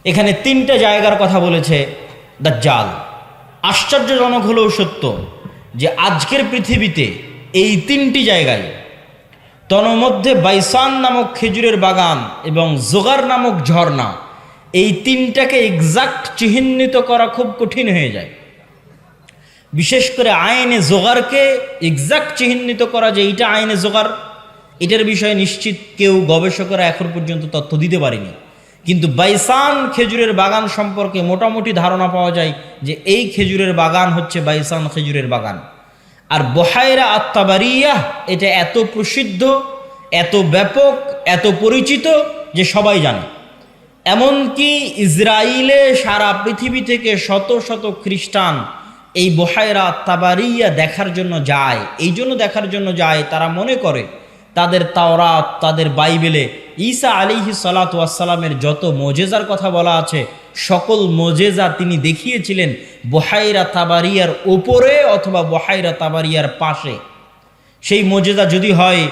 এখানে তিনটা জায়গার কথা বলেছে দাজ্জাল। আশ্চর্যজনক হলেও সত্য যে আজকের পৃথিবীতে এই তিনটি জায়গায়, তন্মধ্যে বাইসান নামক খেজুরের বাগান এবং জোগার নামক ঝর্ণা, এই তিনটাকে এক্সাক্ট চিহ্নিত করা খুব কঠিন হয়ে যায়। বিশেষ করে আইনে জোগারকে এক্সাক্ট চিহ্নিত করা যে এইটা আইনে জোগার, এটার বিষয়ে নিশ্চিত কেউ গবেষকরা এখন পর্যন্ত তথ্য দিতে পারেনি। কিন্তু বাইসান খেজুরের বাগান সম্পর্কে মোটামুটি ধারণা পাওয়া যায় যে এই খেজুরের বাগান হচ্ছে বাইসান খেজুরের বাগান। আর বহায়রা আত-তাবারিয়াহ এটা এত প্রসিদ্ধ, এত ব্যাপক, এত পরিচিত যে সবাই জানে। এমনকি ইসরায়েলে সারা পৃথিবী থেকে শত শত খ্রিস্টান এই বহায়রা আত-তাবারিয়া দেখার জন্য যায়। এই জন্য দেখার জন্য যায়, তারা মনে করে তাদের তাওরাত, তাদের বাইবেলে ঈসা আলাইহিস সালাতু ওয়াস সালামের যত মোজেজার কথা বলা আছে, সকল মোজেজা তিনি দেখিয়েছিলেন বহায়রা তাবারিয়ার ওপরে অথবা বহায়রা তাবারিয়ার পাশে। সেই মোজেজা যদি হয়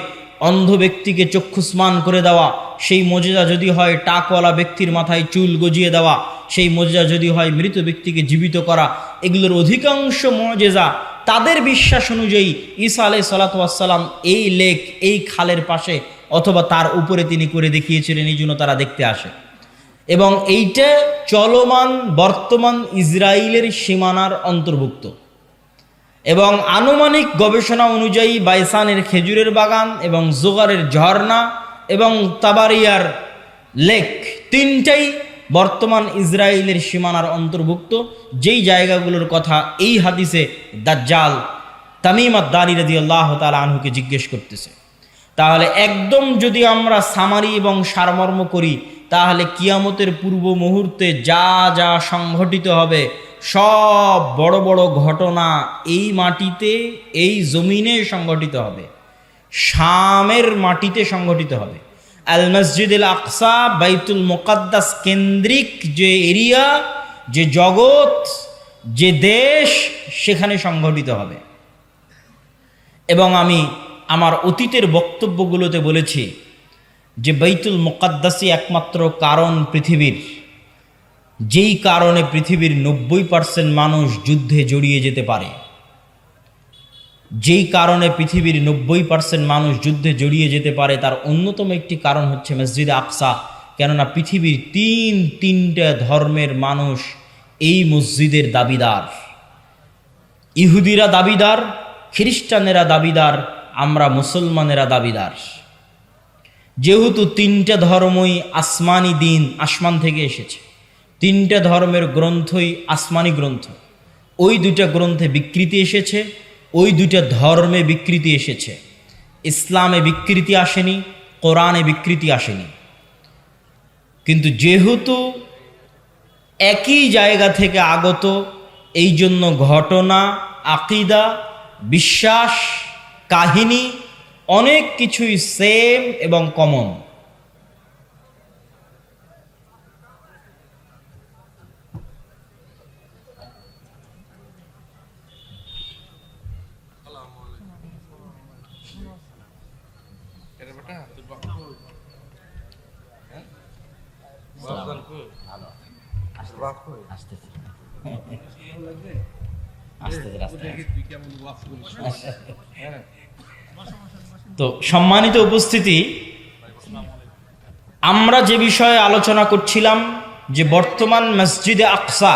অন্ধ ব্যক্তিকে চক্ষুস্মান করে দেওয়া, সেই মোজেজা যদি হয় টাকওয়ালা ব্যক্তির মাথায় চুল গজিয়ে দেওয়া, সেই মোজেজা যদি হয় মৃত ব্যক্তিকে জীবিত করা, এগুলোর অধিকাংশ মোজেজা তাদের বিশ্বাস অনুযায়ী ঈসা আলাইহিস সালাতু ওয়াস সালাম এই লেক, এই খালের পাশে অথবা তার উপরে তিনি করে দেখিয়েছিলেন, এই জন্য তারা দেখতে আসে। এবং এইটা চলমান বর্তমান ইসরায়েলের সীমানার অন্তর্ভুক্ত। এবং আনুমানিক গবেষণা অনুযায়ী বাইসানের খেজুরের বাগান এবং জোগারের ঝর্ণা এবং তাবারিয়ার লেক তিনটাই বর্তমান ইসরায়েলের সীমানার অন্তর্ভুক্ত, যেই জায়গাগুলোর কথা এই হাদিসে দাজ্জাল তামিম আদ-দারি রাদিয়াল্লাহু তাআলা আনহুকে জিজ্ঞেস করতেছে। তাহলে একদম যদি আমরা সামারি এবং সারমর্ম করি, তাহলে কিয়ামতের পূর্ব মুহূর্তে যা যা সংঘটিত হবে, সব বড় বড় ঘটনা এই মাটিতে, এই জমিনে সংঘটিত হবে, শামের মাটিতে সংঘটিত হবে। আল মসজিদ আল আকসা, বাইতুল মুকাদ্দাস কেন্দ্রিক যে এরিয়া, যে জগৎ, যে দেশ, সেখানে সংঘটিত হবে। এবং আমি আমার অতীতের বক্তব্যগুলোতে বলেছি যে বাইতুল মুকাদ্দাসই একমাত্র কারণ পৃথিবীর, যেই কারণে পৃথিবীর 90% মানুষ যুদ্ধে জড়িয়ে যেতে পারে। যেই কারণে পৃথিবীর 90% মানুষ যুদ্ধে জড়িয়ে যেতে পারে তার অন্যতম একটি কারণ হচ্ছে মসজিদে আকসা। কেননা পৃথিবীর তিনটা ধর্মের মানুষ এই মসজিদের দাবিদার। ইহুদিরা দাবিদার, খ্রিস্টানেরা দাবিদার, আমরা মুসলমানেরা দাবিদার। যেহেতু তিনটা ধর্মই আসমানি দিন, আসমান থেকে এসেছে, তিনটা ধর্মের গ্রন্থই আসমানি গ্রন্থ। ওই দুইটা গ্রন্থে বিকৃতি এসেছে, ওই দুইটা ধর্মে বিকৃতি এসেছে। ইসলামে বিকৃতি আসেনি, কোরআনে বিকৃতি আসেনি। কিন্তু যেহেতু একই জায়গা থেকে আগত, এই জন্য ঘটনা, আকিদা, বিশ্বাস, কাহিনী অনেক কিছুই সেম এবং কমন। তো সম্মানিত উপস্থিতি, আমরা যে বিষয়ে আলোচনা করছিলাম যে বর্তমান মসজিদে আকসা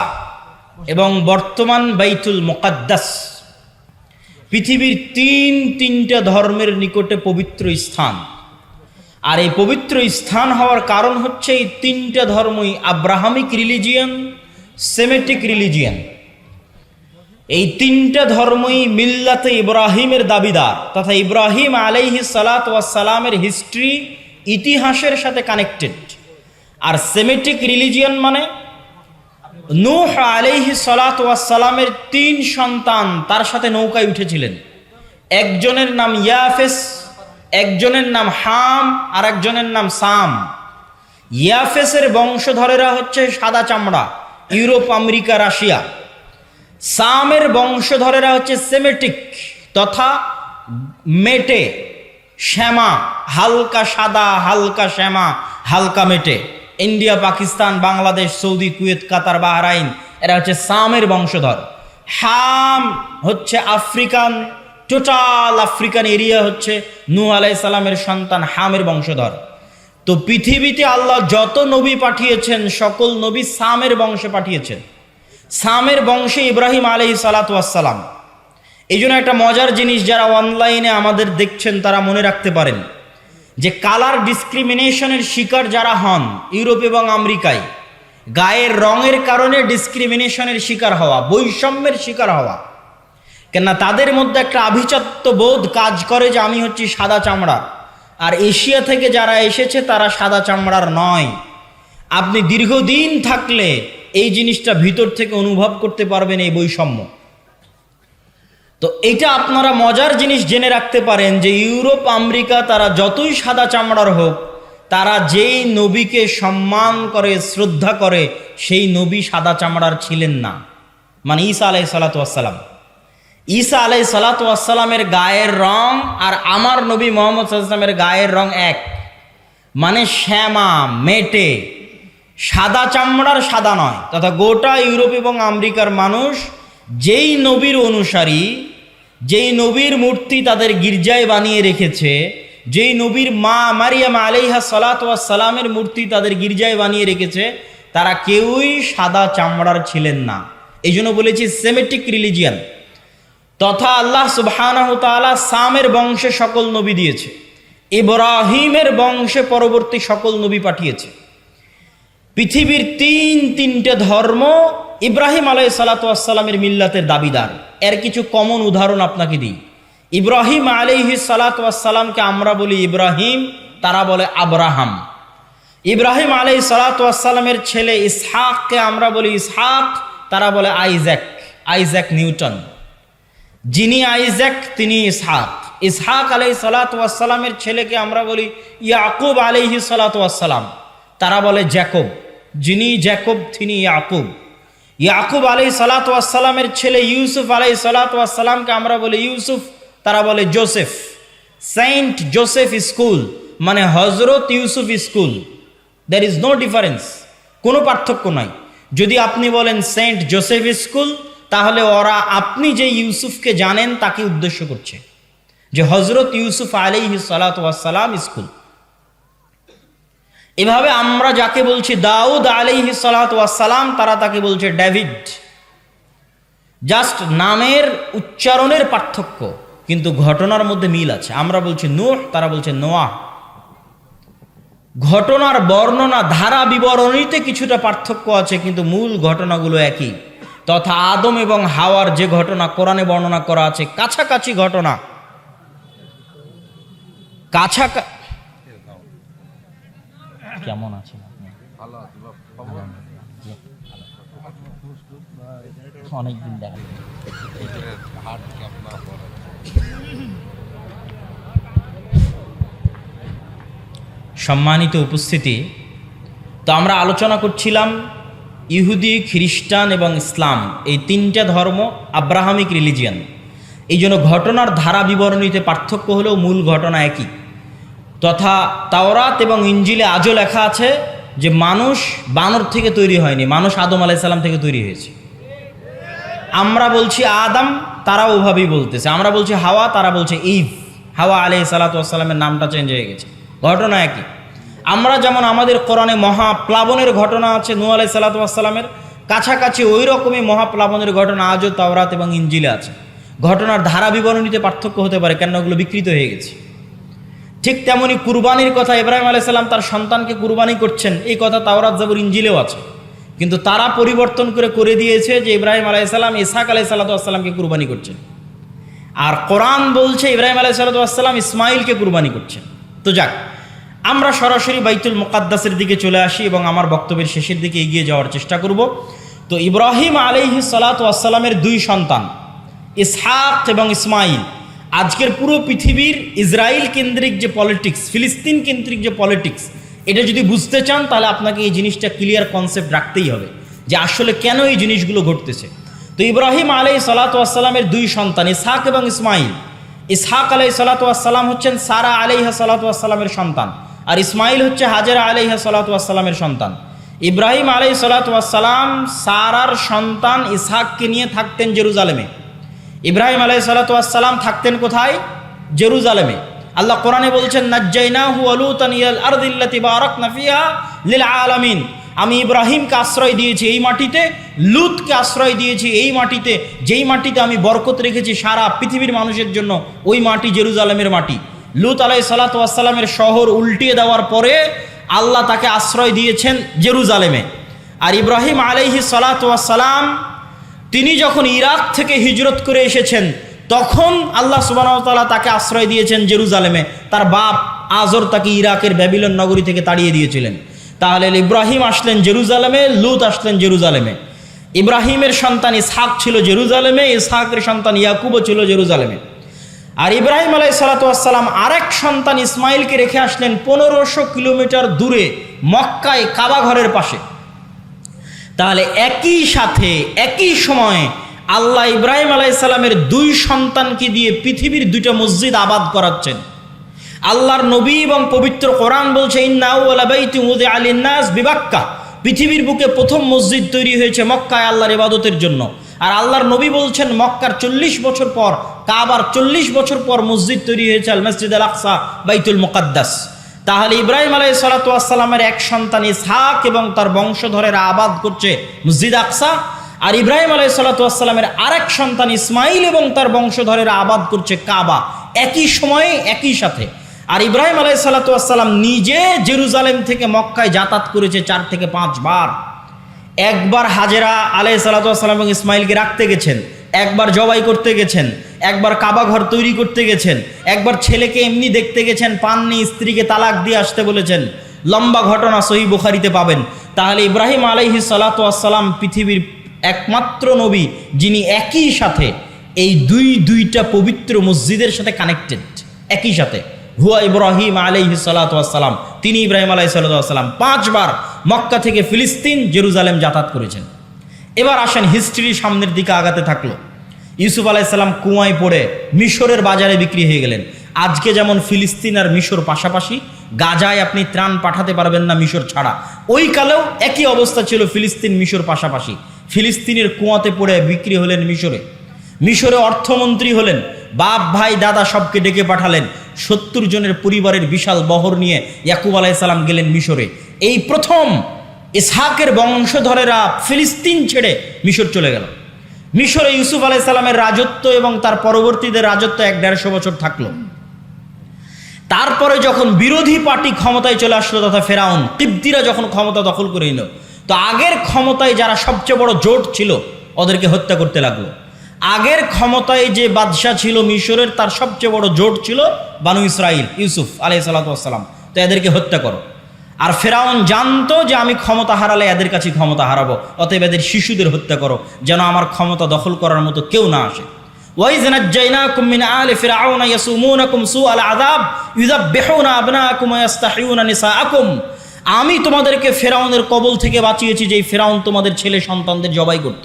এবং বর্তমান বাইতুল মুকাদ্দাস পৃথিবীর তিনটা ধর্মের নিকটে পবিত্র স্থান। আর এই পবিত্র স্থান হওয়ার কারণ হচ্ছে এই তিনটা ধর্মই আব্রাহামিক রিলিজিয়ান, সেমেটিক রিলিজিয়ান। এই তিনটা ধর্মই মিল্লাতে ইব্রাহিমের দাবিদার, তথা ইব্রাহিম আলাইহিস সালাতু ওয়াস সালামের হিস্ট্রি, ইতিহাসের সাথে কানেক্টেড। আর সেমেটিক রিলিজিয়ান মানে নূহ আলাইহিস সালাতু ওয়াস সালামের 3 সন্তান তার সাথে নৌকায় উঠেছিলেন। একজনের নাম ইয়াফেস, একজনের নাম হাম, আর একজনের নাম সাম। ইয়াফেসের বংশধরেরা হচ্ছে সাদা চামড়া, ইউরোপ, আমেরিকা, রাশিয়া। সামের বংশধরেরা হচ্ছে সেমেটিক তথা মেটে, শ্যামা, হালকা সাদা, হালকা শ্যামা, হালকা মেটে। India, Pakistan, Bangladesh, Saudi, Kuwait, Qatar, Bahrain, এরা হচ্ছে সামের বংশধর। হাম হচ্ছে আফ্রিকান, টোটাল আফ্রিকান এরিয়া হচ্ছে নূহ আলাইহিস সালামের সন্তান হামের বংশধর। তো পৃথিবীতে আল্লাহ যত নবী পাঠিয়েছেন সকল নবী সামের বংশে পাঠিয়েছেন। সামের বংশে ইব্রাহিম আলাইহিস সালাতু ওয়াস সালাম। এই জন্য একটা মজার জিনিস, যারা অনলাইনে আমাদের দেখছেন তারা মনে রাখতে পারেন যে কালার ডিসক্রিমিনেশনের শিকার যারা হন ইউরোপ এবং আমেরিকায়, গায়ের রঙের কারণে ডিসক্রিমিনেশনের শিকার হওয়া, বৈষম্যের শিকার হওয়া, কেননা তাদের মধ্যে একটা আভিজাত্য বোধ কাজ করে যে আমি হচ্ছি সাদা চামড়া, আর এশিয়া থেকে যারা এসেছে তারা সাদা চামড়ার নয়। আপনি দীর্ঘদিন থাকলে এই জিনিসটা ভিতর থেকে অনুভব করতে পারবেন, এই বৈষম্য। তো এটা আপনারা মজার জিনিস জেনে রাখতে পারেন যে ইউরোপ, আমেরিকা তারা যতই সাদা চামড়ার হোক, তারা যেই নবীকে সম্মান করে, শ্রদ্ধা করে, সেই নবী সাদা চামড়ার ছিলেন না। মানে ঈসা আলাইহিস সালাতু ওয়াস সালাম, ঈসা আলাইহিস সালাতু ওয়াস সালামের গায়ের রং আর আমার নবী মুহাম্মদ সাল্লাল্লাহু আলাইহি ওয়াসাল্লামের গায়ের রং এক, মানে শ্যামা মেটে, সাদা চামড়ার সাদা নয়। তথা গোটা ইউরোপ এবং আমেরিকার মানুষ যেই নবীর অনুসারী, যেই নবীর মূর্তি তাদের গির্জায় বানিয়ে রেখেছে, যেই নবীর মা মারিয়াম আলাইহা সালাতু ওয়াস সালামের মূর্তি তাদের গির্জায় বানিয়ে রেখেছে, তারা কেউই সাদা চামড়ার ছিলেন না। এই জন্য বলেছি সেমেটিক রিলিজিয়ান। তথা আল্লাহ সুবহানাহু ওয়া তাআলা সামের বংশে সকল নবী দিয়েছে, ইব্রাহিমের বংশে পরবর্তী সকল নবী পাঠিয়েছে। পৃথিবীর তিনটে ধর্ম ইব্রাহিম আলাইহিস সালাতু ওয়াস সালামের মিল্লাতের দাবিদার। এর কিছু কমন উদাহরণ আপনাকে দিই। ইব্রাহিম আলাইহিস সালাতু ওয়াস সালামকে আমরা বলি ইব্রাহিম, তারা বলে আব্রাহাম। ইব্রাহিম আলাইহিস সালাতু ওয়াস সালামের ছেলে ইসহাককে আমরা বলি ইসহাক, তারা বলে আইজ্যাক, আইজ্যাক নিউটন। যিনি আইজ্যাক তিনি ইসহাক। ইসহাক আলাইহিস সালাতু ওয়াস সালামের ছেলেকে আমরা বলি ইয়াকুব আলাইহিস সালাতু ওয়াস সালাম, তারা বলে জ্যাকব। যিনি জ্যাকব তিনি ইয়াকুব। ইয়াকুব আলাইহিস সালাতু ওয়াস সালামের ছেলে ইউসুফ আলাইহিস সালাতু ওয়াস সালামকে আমরা বলি ইউসুফ, তারা বলে জোসেফ। সেন্ট জোসেফ স্কুল মানে হজরত Yusuf school, there is no difference, কোনো পার্থক্য নাই। যদি আপনি বলেন সেন্ট জোসেফ স্কুল, তাহলে ওরা আপনি যে ইউসুফকে জানেন তাকে উদ্দেশ্য করছে, যে হজরত ইউসুফ আলাইহিস সালাতু ওয়াস সালাম স্কুল। এভাবে আমরা যাকে বলছি দাউদ আলাইহিস সালাতু ওয়াস সালাম, তারা তাকে বলছে ডেভিড। জাস্ট নামের উচ্চারণের পার্থক্য, কিন্তু ঘটনার মধ্যে মিল আছে। আমরা বলছি নূহ, তারা বলছে নোয়াহ। ঘটনার বর্ণনা ধারা বিবরণীতে কিছুটা পার্থক্য আছে, কিন্তু মূল ঘটনাগুলো একই। তথা আদম এবং হাওয়ার যে ঘটনা কোরআনে বর্ণনা করা আছে, কাছাকাছি ঘটনা, কেমন আছেন আপনি? অনেকদিন দেখা সম্মানিত উপস্থিতি। তো আমরা আলোচনা করছিলাম ইহুদি, খ্রিস্টান এবং ইসলাম, এই তিনটা ধর্ম আব্রাহামিক রিলিজিয়ান। এই জন্য ঘটনার ধারা বিবরণীতে পার্থক্য হলেও মূল ঘটনা একই। তথা তাওরাত এবং ইঞ্জিলে আজও লেখা আছে যে মানুষ বানর থেকে তৈরি হয়নি, মানুষ আদম আলাইহিস সালাম থেকে তৈরি হয়েছে। আমরা বলছি আদম, তারা ওভাবেই বলতেছে। আমরা বলছি হাওয়া, তারা বলছে ইভ। হাওয়া আলাইহিস সালাতু ওয়াস সালামের নামটা চেঞ্জ হয়ে গেছে, ঘটনা একই। আমরা যেমন আমাদের কোরআনে মহাপ্লাবনের ঘটনা আছে নূহ আলাইহিস সালাতু ওয়াস সালামের, কাছাকাছি ওই রকমই মহাপ্লাবনের ঘটনা আজও তাওরাত এবং ইঞ্জিলে আছে। ঘটনার ধারা বিবরণীতে পার্থক্য হতে পারে, কেন ওগুলো বিকৃত হয়ে গেছে। ঠিক তেমনি কুরবানির কথা, ইব্রাহিম আলাইহিস সালাম তার সন্তানকে কুরবানি করছেন, এই কথা তাওরাত জাবুর ইঞ্জিলেও আছে। কিন্তু তারা পরিবর্তন করে দিয়েছে যে ইব্রাহিম আলাইহিস সালাম ইসহাক আলাইহিস সালাতু ওয়াস সালামকে কুরবানি করছেন, আর কোরআন বলছে ইব্রাহিম আলাইহিস সালাতু ওয়াস সালাম ইসমাইলকে কুরবানি করছেন। তো যাক, আমরা সরাসরি বাইতুল মুকাদ্দাসের দিকে চলে আসি এবং আমার বক্তব্যের শেষের দিকে এগিয়ে যাওয়ার চেষ্টা করব। তো ইব্রাহিম আলাইহিস সালাতু ওয়াস সালামের দুই সন্তান ইসহাক এবং ইসমাইল, আজকের পুরো পৃথিবীর ইসরায়েল কেন্দ্রিক যে পলিটিক্স, ফিলিস্তিন কেন্দ্রিক যে পলিটিক্স, এটা যদি বুঝতে চান তাহলে আপনাকে এই জিনিসটা ক্লিয়ার কনসেপ্ট রাখতেই হবে যে আসলে কেন এই জিনিসগুলো ঘটতেছে। তো ইব্রাহিম আলাইহিস সালাতু ওয়াস সালামের দুই সন্তান ইসহাক এবং ইসমাইল। ইসহাক আলাইহিস সালাতু ওয়াস সালাম হচ্ছেন সারা আলাইহা সালাতু ওয়াস সালামের সন্তান, আর ইসমাইল হচ্ছে হাজেরা আলাইহিস সালাতু ওয়াস সালামের সন্তান। ইব্রাহিম আলাইহিস সালাতু ওয়াস সালাম সারার সন্তান ইসহাককে নিয়ে থাকতেন জেরুজালেমে। ইব্রাহিম আলাইহিস সালাতু ওয়াস সালাম থাকতেন কোথায়? জেরুজালেমে। আল্লাহ কোরআনে বলছেন, নাজ্জাইনাহু ওয়া লূতান ইলাল আরদিল্লাতী বারাকনা ফিহা লিল আলামিন। আমি ইব্রাহিমকে আশ্রয় দিয়েছি এই মাটিতে, লূতকে আশ্রয় দিয়েছি এই মাটিতে, যেই মাটিতে আমি বরকত রেখেছি সারা পৃথিবীর মানুষের জন্য, ওই মাটি জেরুজালেমের মাটি। লূত আলাইহিস সালাতু ওয়াস সালামের শহর উল্টিয়ে দেওয়ার পরে আল্লাহ তাকে আশ্রয় দিয়েছেন জেরুজালেমে। আর ইব্রাহিম আলাইহিস সালাতু ওয়াস সালাম তিনি যখন ইরাক থেকে হিজরত করে এসেছেন তখন আল্লাহ সুবহানাহু ওয়া তাআলা তাকে আশ্রয় দিয়েছেন জেরুজালেমে। তার বাপ আজর তাকে ইরাকের ব্যাবিলন নগরী থেকে তাড়িয়ে দিয়েছিলেন। তাহলে ইব্রাহিম আসলেন জেরুজালেমে, লূত আসলেন জেরুজালেমে। ইব্রাহিমের সন্তান ইসহাক ছিল জেরুজালেমে, ইসহাকের সন্তান ইয়াকুবও ছিল জেরুজালেমে। আর ইব্রাহিম আলাইহিস সালাতু ওয়াস সালাম আরেক সন্তান ইসমাইলকে রেখে আসলেন 1500 কিলোমিটার দূরে মক্কায় কাবা ঘরের পাশে। তাহলে একই সাথে একই সময়ে আল্লাহ ইব্রাহিম আলাইহিস সালামের দুই সন্তানকে দিয়ে পৃথিবীর দুইটা মসজিদ আবাদ করাচ্ছেন। আল্লাহর নবী এবং পবিত্র কোরআন বলছে, ইন্না আউওয়ালা বাইতিন উযিআ লিন-নাস বিবাক্কা, পৃথিবীর বুকে প্রথম মসজিদ তৈরি হয়েছে মক্কায় আল্লাহর ইবাদতের জন্য। আর আল্লাহর নবী বলছেন মক্কার 40 বছর পর, কাবার 40 বছর পর মসজিদ তৈরি হয়েছে আল মসজিদ আল আকসা, বাইতুল মুকাদ্দাস। তাহলে ইব্রাহিম আলাইহিস সালাতু ওয়াস সালামের এক সন্তান ইসহাক এবং তার বংশধরেরা আবাদ করছে মসজিদ আকসা, আর ইব্রাহিম আলাইহিস সালাতু ওয়াস সালামের আরেক সন্তান ইসমাইল এবং তার বংশধরেরা আবাদ করছে কাবা, একই সময়ে একই সাথে। আর ইব্রাহিম আলাইহিস সালাতু ওয়াস সালাম নিজে জেরুজালেম থেকে মক্কায় যাতায়াত করেছে 4 থেকে 5 বার। একবার হাজেরা আলাইহিস সালাতু ওয়াস সালাম এবং ইসমাইলকে রাখতে গেছেন, একবার জবাই করতে গেছেন, একবার কাবা ঘর তৈরি করতে গেছেন, একবার ছেলেকে এমনি দেখতে গেছেন, পাননি, স্ত্রীকে তালাক দিয়ে আসতে বলেছেন। লম্বা ঘটনা সহিহ বুখারীতে পাবেন। তাহলে ইব্রাহিম আলাইহিস সালাতু ওয়াস সালাম পৃথিবীর একমাত্র নবী যিনি একই সাথে এই দুইটা পবিত্র মসজিদের সাথে কানেক্টেড, একই সাথে। হুয়া ইব্রাহিম আলাইহিস সালাতু ওয়াস সালাম, তিনি ইব্রাহিম আলাইহিস সালাতু ওয়াস সালাম 5 বার মক্কা থেকে ফিলিস্তিন জেরুজালেম যাতায়াত করেছেন। এবার আসেন হিস্ট্রি সামনের দিকে আগাতে থাকলো। ইউসুফ আলাইহিস সালাম কুয়ায় পড়ে মিশরের বাজারে বিক্রি হয়ে গেলেন। আজকে যেমন ফিলিস্তিন আর মিশর পাশাপাশি, গাজায় আপনি ত্রাণ পাঠাতে পারবেন না মিশর ছাড়া, ওই কালেও একই অবস্থা ছিল, ফিলিস্তিন মিশর পাশাপাশি। ফিলিস্তিনের কুয়াতে পড়ে বিক্রি হলেন মিশরে অর্থমন্ত্রী হলেন, বাপ ভাই দাদা সবকে ডেকে পাঠালেন। 70 জনের পরিবারের বিশাল বহর নিয়ে ইয়াকুব আলাইহিস সালাম গেলেন মিশরে। এই প্রথম ইসহাকের বংশধরেরা ফিলিস্তিন ছেড়ে মিশর চলে গেল। মিশরে ইউসুফ আলাইহিস সালামের রাজত্ব এবং তার পরবর্তীদের রাজত্ব 150 বছর থাকলো। তারপরে যখন বিরোধী পার্টি ক্ষমতায় চলে আসলো, তথা ফেরাউন কিবতীরা যখন ক্ষমতা দখল করে নিল, তো আগের ক্ষমতায় যারা সবচেয়ে বড় জোট ছিল ওদেরকে হত্যা করতে লাগলো। আগের ক্ষমতায় যে বাদশাহ ছিল মিশরের, তার সবচেয়ে বড় জোট ছিল বানু ইসরাইল, ইউসুফ আলাইহিস সালাতু ওয়াস সালাম, তো এদেরকে হত্যা করো। আর ফেরাউন জানতো যে আমি ক্ষমতা হারালে এদের কাছে ক্ষমতা হারাবো, অতএব এদের শিশুদের হত্যা করো, যেন আমার ক্ষমতা দখল করার মতো কেউ না আসে। ওয়াইয নাজ্জাইনাকুম মিন আলি ফিরআউনা ইয়াসুমুনাকুম সুআল আযাব ইউযাব্বিহুনা আবনাআকুম ওয়া ইস্তাহইউনা নিসাআকুম, আমি তোমাদেরকে ফেরাউনের কবল থেকে বাঁচিয়েছি, যেই ফেরাউন তোমাদের ছেলে সন্তানদের জবাই করত।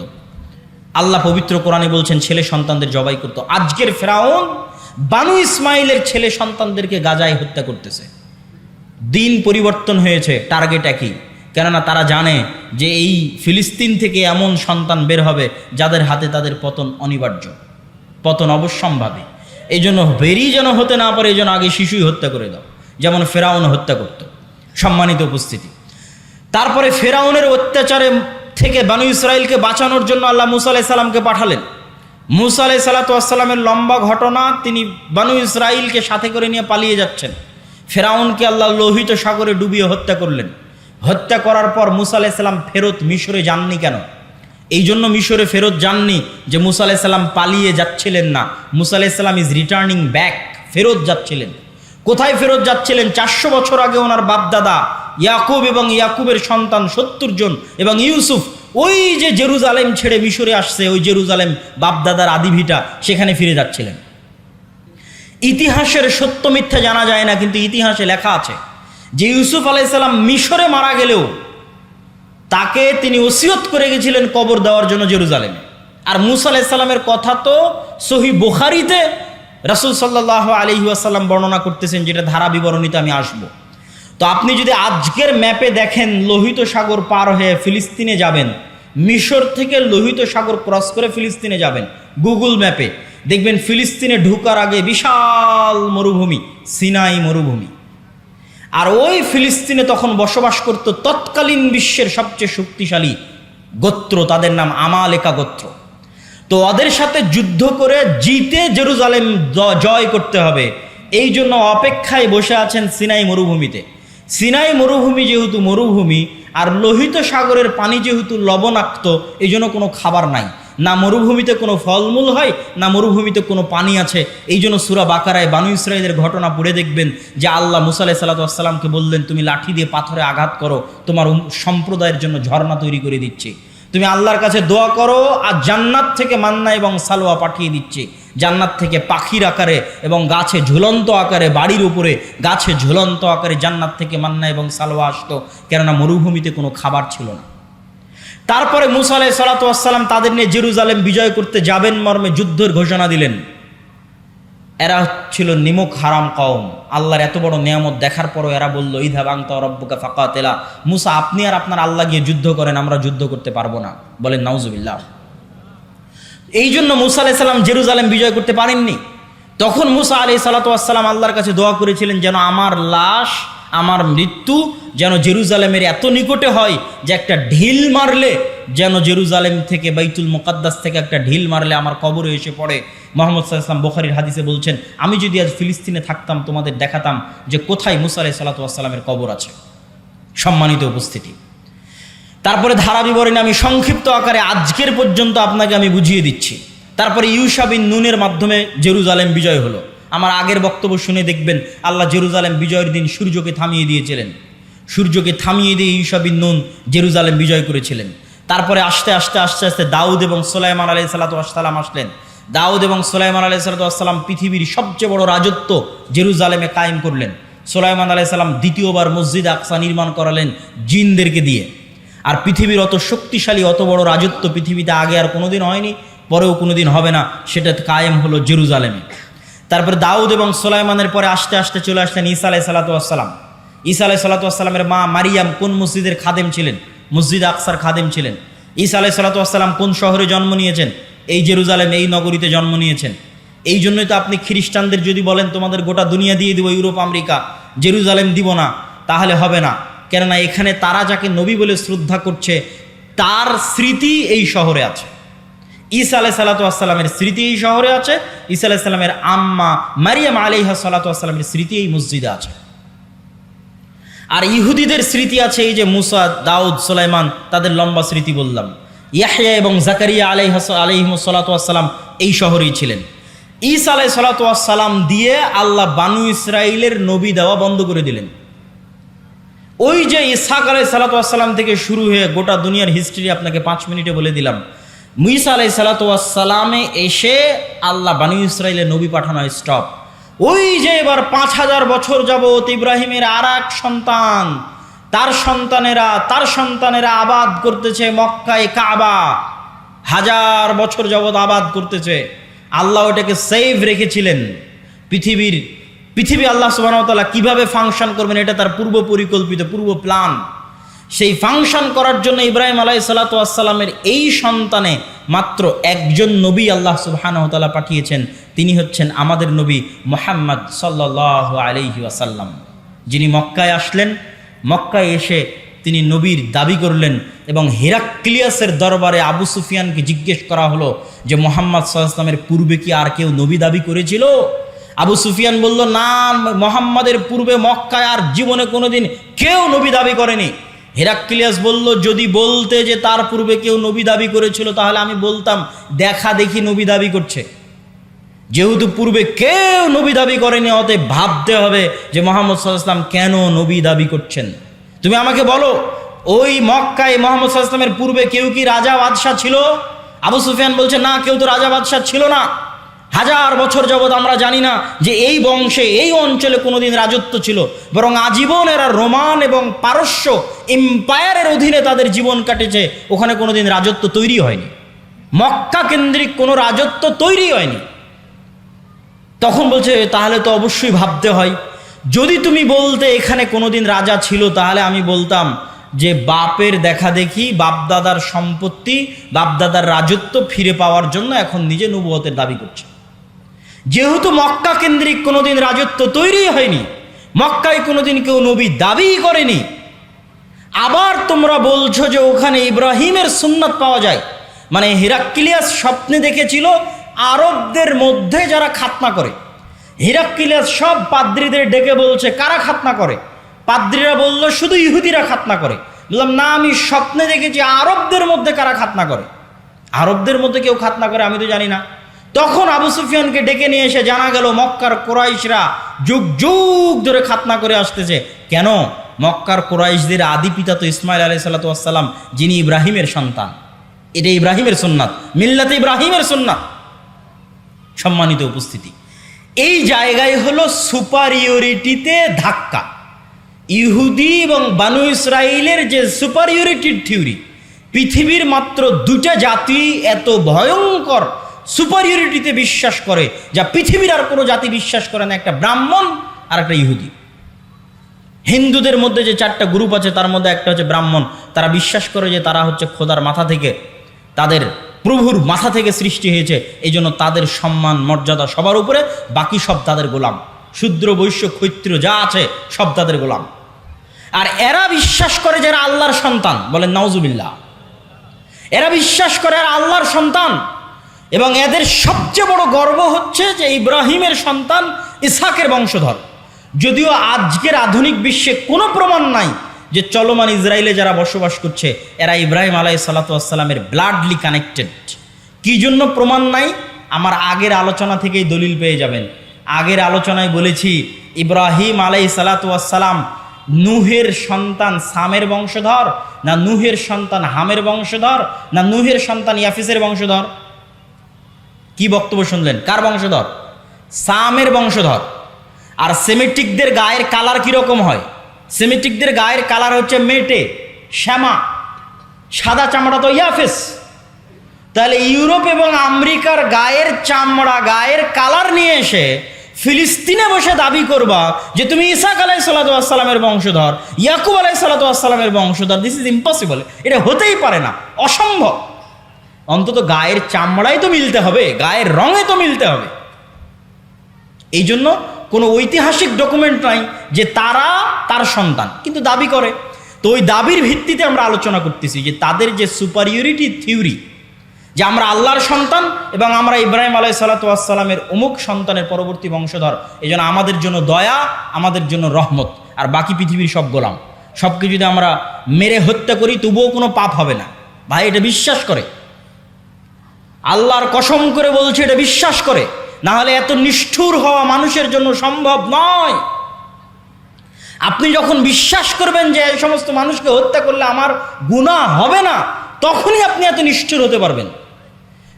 আল্লাহ পবিত্র কোরআনে বলছেন ছেলে সন্তানদের জবাই করত। আজকের ফেরাউন বানু ইসমাইলের ছেলে সন্তানদেরকে গাজায় হত্যা করতেছে। দিন পরিবর্তন হয়েছে, টার্গেট একই। কেননা তারা জানে যে এই ফিলিস্তিন থেকে এমন সন্তান বের হবে যাদের হাতে তাদের পতন অনিবার্য, পতন অবশ্যম্ভাবী। এই জন্য বেরি যেন হতে না পারে, এই জন্য আগে শিশুই হত্যা করে দাও, যেমন ফেরাউন হত্যা করত। সম্মানিত উপস্থিতি, তারপরে ফেরাউনের অত্যাচারে থেকে বানু ইসরাইলকে বাঁচানোর জন্য আল্লাহ মুসা আলাইহিস সালামকে পাঠালেন। মুসা আলাইহিস সালাতু ওয়াস সালামের লম্বা ঘটনা, তিনি বানু ইসরাইলকে সাথে করে নিয়ে পালিয়ে যাচ্ছেন। ফেরাউনকে আল্লাহ লোহিত সাগরে ডুবিয়ে হত্যা করলেন। হত্যা করার পর মুসা আলাইহিস সালাম ফেরত মিশরে যাননি কেন? এই জন্য মিশরে ফেরত যাননি যে মুসা আলাইহিস সালাম পালিয়ে যাচ্ছিলেন না, মুসা আলাইহিস সালাম ইজ রিটার্নিং ব্যাক, ফেরত যাচ্ছিলেন। কোথায় ফেরত যাচ্ছিলেন? 400 বছর আগে ওনার বাপদাদা ইয়াকুব এবং ইয়াকুবের সন্তান 70 জন এবং ইউসুফ ওই যে জেরুজালেম ছেড়ে মিশরে আসছে, ওই জেরুজালেম বাপদাদার আদিভিটা, সেখানে ফিরে যাচ্ছিলেন। ইতিহাসের সত্য মিথ্যা জানা যায় না, কিন্তু ইতিহাসে লেখা আছে যে ইউসুফ আলাইহিস সালাম মিশরে মারা গেলেও তাকে তিনি ওসিয়ত করে গেছিলেন কবর দেওয়ার জন্য জেরুজালেমে। আর মুসা আলাইহিস সালামের কথা তো সহিহ বুখারীতে রাসূল সাল্লাল্লাহু আলাইহি ওয়াসাল্লাম বর্ণনা করতেছেন, যেটা ধারা বিবরণীতে আমি আসব। তো আপনি যদি আজকের ম্যাপে দেখেন লোহিত সাগর পার হয়ে ফিলিস্তিনে যাবেন, মিশর থেকে লোহিত সাগর ক্রস করে ফিলিস্তিনে যাবেন, গুগল ম্যাপে দেখবেন ফিলিস্তিনে ঢোকার আগে বিশাল মরুভূমি, সিনাই মরুভূমি। আর ওই ফিলিস্তিনে তখন বসবাস করত তৎকালীন বিশ্বের সবচেয়ে শক্তিশালী গোত্র, তাদের নাম আমালেকা গোত্র। তো ওদের সাথে যুদ্ধ করে জিতে জেরুজালেম জয় করতে হবে, এই জন্য অপেক্ষায় বসে আছেন সিনাই মরুভূমিতে। সিনাই মরুভূমি যেহেতু মরুভূমি, আর লোহিত সাগরের পানি যেহেতু লবণাক্ত, এই জন্য কোনো খাবার নাই, না মরুভূমিতে কোনো ফলমূল হয়, না মরুভূমিতে কোনো পানি আছে। এই জন্য সূরা বাকারায় বানু ইসরাঈলের ঘটনা পড়ে দেখবেন যে আল্লাহ মুসা আলাইহিস সালাতু বললেন, তুমি লাঠি দিয়ে পাথরে আঘাত করো, তোমার সম্প্রদায়ের জন্য ঝর্ণা তৈরি করে দিচ্ছি। তুমি আল্লাহর কাছে দোয়া করো, আর জান্নাত থেকে মান্না এবং সালোয়া পাঠিয়ে দিচ্ছে, জান্নাত থেকে পাখির আকারে এবং গাছে ঝুলন্ত আকারে, বাড়ির উপরে গাছে ঝুলন্ত আকারে জান্নাত থেকে মান্না এবং সালোয়া আসতো, কেননা মরুভূমিতে কোনো খাবার ছিল না। তারপরে মুসা আলাইহিস সালাতু ওয়াসসালাম তাদের নিয়ে জেরুজালেম বিজয় করতে যাবেন মর্মে যুদ্ধের ঘোষণা দিলেন। এরা ছিল নিমক হারাম কওম। আল্লাহর এত বড় নিয়ামত দেখার পরও এরা বলল, ইযহাব আনতা ওয়া রাব্বুকা ফাকাতিলা, মুসা আপনি আর আপনার আল্লাহ গিয়ে যুদ্ধ করেন, আমরা যুদ্ধ করতে পারবো না। বলেন নাউজুবিল্লাহ। এই জন্য মুসা আলাইহিস সালাম জেরুজালেম বিজয় করতে পারেননি। তখন মুসা আলাইহিস সালাতু ওয়াসসালাম আল্লাহর কাছে দোয়া করেছিলেন, যেন আমার লাশ, আমার মৃত্যু যেন জেরুজালেমের এত নিকটে হয় যে একটা ঢিল মারলে, যেন জেরুজালেম থেকে বাইতুল মুকাদ্দাস থেকে একটা ঢিল মারলে আমার কবরে এসে পড়ে। মুহাম্মদ সাল্লাল্লাহু আলাইহি ওয়াসাল্লাম বুখারীর হাদিসে বলছেন, আমি যদি আজ ফিলিস্তিনে থাকতাম তোমাদের দেখাতাম যে কোথায় মুসা আলাইহিস সালাতু ওয়াসসালামের কবর আছে। সম্মানিত উপস্থিতি, তারপরে ধারা বিবরণী আমি সংক্ষিপ্ত আকারে আজকের পর্যন্ত আপনাকে আমি বুঝিয়ে দিচ্ছি। তারপরে ইউশা বিন নুনের মাধ্যমে জেরুজালেম বিজয় হলো। আমার আগের বক্তব্য শুনে দেখবেন আল্লাহ জেরুজালেম বিজয়ের দিন সূর্যকে থামিয়ে দিয়েছিলেন। সূর্যকে থামিয়ে দিয়ে ইউশা বিন নুন জেরুজালেম বিজয় করেছিলেন। তারপরে আস্তে আস্তে আস্তে আস্তে দাউদ এবং সুলাইমান আলাইহিস সালাতু ওয়াসসালাম আসলেন। দাউদ এবং সুলাইমান আলাইহিস সালাতু ওয়াসসালাম পৃথিবীর সবচেয়ে বড় রাজত্ব জেরুজালেমে কায়েম করলেন। সুলাইমান আলাইহিস সালাম দ্বিতীয়বার মসজিদ আকসা নির্মাণ করালেন জিনদেরকে দিয়ে। আর পৃথিবীর অত শক্তিশালী, অত বড় রাজত্ব পৃথিবীতে আগে আর কোনোদিন হয়নি, পরেও কোনোদিন হবে না, সেটা কায়েম হলো জেরুজালেমে। তারপরে দাউদ এবং সুলাইমানের পরে আস্তে আস্তে চলে আসলেন ঈসা আলাইহিস সালাতু ওয়াসসালাম। ঈসা আলাইহিস সালাতু ওয়াসসালামের মা মারিয়াম কোন মসজিদের খাদেম ছিলেন? মসজিদ আকসার খাদেম ছিলেন। ঈসা আলাইহিস সালাতু ওয়াসসালাম কোন শহরে জন্ম নিয়েছেন? এই জেরুজালেম, এই নগরীতে জন্ম নিয়েছেন। এই জন্যই তো আপনি খ্রিস্টানদের যদি বলেন তোমাদের গোটা দুনিয়া দিয়ে দিব, ইউরোপ আমেরিকা, জেরুজালেম দিব না, তাহলে হবে না। কেননা এখানে তারা যাকে নবী বলে শ্রদ্ধা করছে তার স্মৃতি এই শহরে আছে। ঈসা আলাইহিস সালাতু ওয়াসসালামের স্মৃতি এই শহরে আছে। ঈসা আলাইহিস সালামের আম্মা মারিয়াম আলাইহা সালাতু ওয়াসসালামের স্মৃতি এই মসজিদে আছে। আর ইহুদিদের স্মৃতি আছে এই যে মুসা, দাউদ, সুলাইমান, তাদের লম্বা স্মৃতি বললাম। ইয়াহইয়া এবং জাকারিয়া আলাইহিমুস সালাতু ওয়াসসালাম এই শহরেই ছিলেন। ঈসা আলাইহিস সালাতু ওয়াসসালাম দিয়ে আল্লাহ বানু ইসরাইলের নবী দেওয়া বন্ধ করে দিলেন। ওই যে ইসহাক আলাইহিস সালাতু ওয়াসসালাম থেকে শুরু হয়ে গোটা দুনিয়ার হিস্ট্রি আপনাকে 5 মিনিটে বলে দিলাম। ঈসা আলাইহিস সালাতু ওয়াসসালামে এসে আল্লাহ বানু ইসরাইলের নবী পাঠানো স্টপ। ওই যে এবার 5000 বছর যাবত ইব্রাহিমের আর এক সন্তান, তার সন্তানেরা আবাদ করতেছে মক্কায় কাবা, 1000 বছর যাবত আবাদ করতেছে। আল্লাহ ওটাকে সেভ রেখেছিলেন। পৃথিবী আল্লাহ সুবহানাহু ওয়া তাআলা কিভাবে ফাংশন করবেন এটা তার পূর্ব পরিকল্পিত, পূর্ব প্ল্যান। সেই ফাংশন করার জন্য ইব্রাহিম আলাইহিস সালাতু ওয়াসসালামের এই সন্তানে মাত্র একজন নবী আল্লাহ সুবহানাহু ওয়া তাআলা পাঠিয়েছেন, তিনি হচ্ছেন আমাদের নবী মুহাম্মদ সাল্লাল্লাহু আলাইহি ওয়াসাল্লাম, যিনি মক্কায় আসলেন। মক্কায় এসে তিনি নবীর দাবি করলেন এবং হেরাক্লিয়াসের দরবারে আবু সুফিয়ানকে জিজ্ঞেস করা হলো যে মুহাম্মদ সাল্লাল্লাহু আলাইহি ওয়াসাল্লামের পূর্বে কি আর কেউ নবী দাবি করেছিল? আবু সুফিয়ান বলল, না, মুহাম্মাদের পূর্বে মক্কায় আর জীবনে কোনোদিন কেউ নবী দাবি করেনি। হেরাক্লিয়াস বলল, যদি বলতে যে তার পূর্বে কেউ নবী দাবি করেছিল তাহলে আমি বলতাম দেখা দেখি নবী দাবি করছে। যেহেতু পূর্বে কেউ নবী দাবি করেনি, অতএব ভাবতে হবে যে মুহাম্মদ সাল্লাল্লাহু আলাইহি ওয়াসাল্লাম কেন নবী দাবি করছেন। তুমি আমাকে বলো, ওই মক্কায় মুহাম্মদ সাল্লাল্লাহু আলাইহি ওয়াসাল্লামের পূর্বে কেউ কি রাজা বাদশাহ ছিল? আবু সুফিয়ান বলছে, না, কেউ তো রাজা বাদশাহ ছিল না। 1000 বছর যাবৎ আমরা জানি না যে এই বংশে, এই অঞ্চলে কোনোদিন রাজত্ব ছিল, বরং আজীবন এরা রোমান এবং পারস্য এম্পায়ারের অধীনে তাদের জীবন কাটেছে। ওখানে কোনোদিন রাজত্ব তৈরি হয়নি, মক্কা কেন্দ্রিক কোনো রাজত্ব তৈরি হয়নি। তখন বলছে তাহলে তো অবশ্যই ভাবতে হয়, যদি তুমি বলতে এখানে কোনোদিন রাজা ছিল, তাহলে আমি বলতাম যে বাপের দেখা দেখি, বাপদাদার সম্পত্তি, বাপদাদার রাজত্ব ফিরে পাওয়ার জন্য এখন নিজে নবুয়তের দাবি করছে। যেহেতু মক্কা কেন্দ্রিক কোনোদিন রাজত্ব তৈরি হয়নি, মক্কায় কোনোদিন কেউ নবী দাবি করেনি, আবার তোমরা বলছো যে ওখানে ইব্রাহিমের সুন্নাত পাওয়া যায়, মানে হিরাক্লিয়াস স্বপ্নে দেখেছিল আরবদের মধ্যে যারা খাতনা করে। হিরাক্লিয়াস সব পাদ্রীদের ডেকে বলছে কারা খাতনা করে? পাদ্রীরা বলল শুধু ইহুদিরা খাতনা করে। বললাম না, আমি স্বপ্নে দেখেছি আরবদের মধ্যে কারা খাতনা করে। আরবদের মধ্যে কেউ খাতনা করে আমি তো জানি না। তখন আবু সুফিয়ানকে ডেকে নিয়ে এসে জানা গেল মক্কার কুরাইশরা যুগ যুগ ধরে খাতনা করে আসতেছে। কেন? মক্কার কুরাইশদের আদি পিতা তো ইসমাইল আলাইহিস সালাতু ওয়াস সালাম, যিনি ইব্রাহিমের সন্তান। এটা ইব্রাহিমের সুন্নাত, মিল্লাতে ইব্রাহিমের সুন্নাত। সম্মানিত উপস্থিতি, এই জায়গায় হলো সুপারিয়রিটিতে ধাক্কা। ইহুদি এবং বানু ইসরাইলের যে সুপারিয়রিটির থিওরি, পৃথিবীর মাত্র দুটা জাতি এত ভয়ঙ্কর সুপারিয়রিটিতে বিশ্বাস করে যা পৃথিবীর আর কোনো জাতি বিশ্বাস করে না, একটা ব্রাহ্মণ আর একটা ইহুদি। হিন্দুদের মধ্যে যে চারটা গ্রুপ আছে তার মধ্যে একটা হচ্ছে ব্রাহ্মণ। তারা বিশ্বাস করে যে তারা হচ্ছে খোদার মাথা থেকে, তাদের প্রভুর মাথা থেকে সৃষ্টি হয়েছে, এই জন্য তাদের সম্মান মর্যাদা সবার উপরে, বাকি সব তাদের গোলাম। শূদ্র বৈশ্য ক্ষত্রিয় যা আছে সব তাদের গোলাম। আর এরা বিশ্বাস করে যারা আল্লাহর সন্তান, বলেন নাউজুবিল্লাহ, এরা বিশ্বাস করে আর আল্লাহর সন্তান। এবং এদের সবচেয়ে বড় গর্ব হচ্ছে যে ইব্রাহিমের সন্তান, ইসহাকের বংশধর। যদিও আজকের আধুনিক বিশ্বে কোনো প্রমাণ নাই যে চলমান ইসরায়েলে যারা বসবাস করছে এরা ইব্রাহিম আলাইহিস সালাতু ওয়াস সালামের ব্লাডলি কানেক্টেড। কি জন্য প্রমাণ নাই? আমার আগের আলোচনা থেকেই দলিল পেয়ে যাবেন। আগের আলোচনায় বলেছি ইব্রাহিম আলাইহিস সালাতু ওয়াস সালাম নূহের সন্তান সামের বংশধর, না নূহের সন্তান হামের বংশধর, না নূহের সন্তান ইয়াফিসের বংশধর? কি বক্তব্য শুনলেন? কার বংশধর? সামের বংশধর। আর সেমেটিকদের গায়ের কালার কীরকম হয়? সেমেটিকদের গায়ের কালার হচ্ছে মেটে, শ্যামা, সাদা চামড়া তো ইয়াফেস। তাহলে ইউরোপ এবং আমেরিকার গায়ের চামড়া, গায়ের কালার নিয়ে এসে ফিলিস্তিনে বসে দাবি করবা যে তুমি ইসহাক আলাইহিস সালাতু ওয়াস সালামের বংশধর, ইয়াকুব আলাইহিস সালাতু ওয়াস সালামের বংশধর। দিস ইজ ইম্পসিবল, এটা হতেই পারে না, অসম্ভব। অন্তত গায়ের চামড়াই তো মিলতে হবে, গায়ের রঙে তো মিলতে হবে। এই জন্য কোনো ঐতিহাসিক ডকুমেন্ট নাই যে তারা তার সন্তান, কিন্তু দাবি করে। তো ওই দাবির ভিত্তিতে আমরা আলোচনা করতেছি যে তাদের যে সুপারিয়রিটি থিওরি, যে আমরা আল্লাহর সন্তান এবং আমরা ইব্রাহিম আলাইহিস সালাতু ওয়াস সালামের অমুক সন্তানের পরবর্তী বংশধর, এই জন্য আমাদের জন্য দয়া, আমাদের জন্য রহমত, আর বাকি পৃথিবীর সব গোলাম। সবকে যদি আমরা মেরে হত্যা করি তবুও কোনো পাপ হবে না। ভাই, এটা বিশ্বাস করে, আল্লাহর কসম করে বলছে এটা বিশ্বাস করে, না হলে এত নিষ্ঠুর হওয়া মানুষের জন্য সম্ভব নয়। আপনি যখন বিশ্বাস করবেন যে এই সমস্ত মানুষকে হত্যা করলে আমার গুনাহ হবে না, তখনই আপনি এত নিষ্ঠুর হতে পারবেন।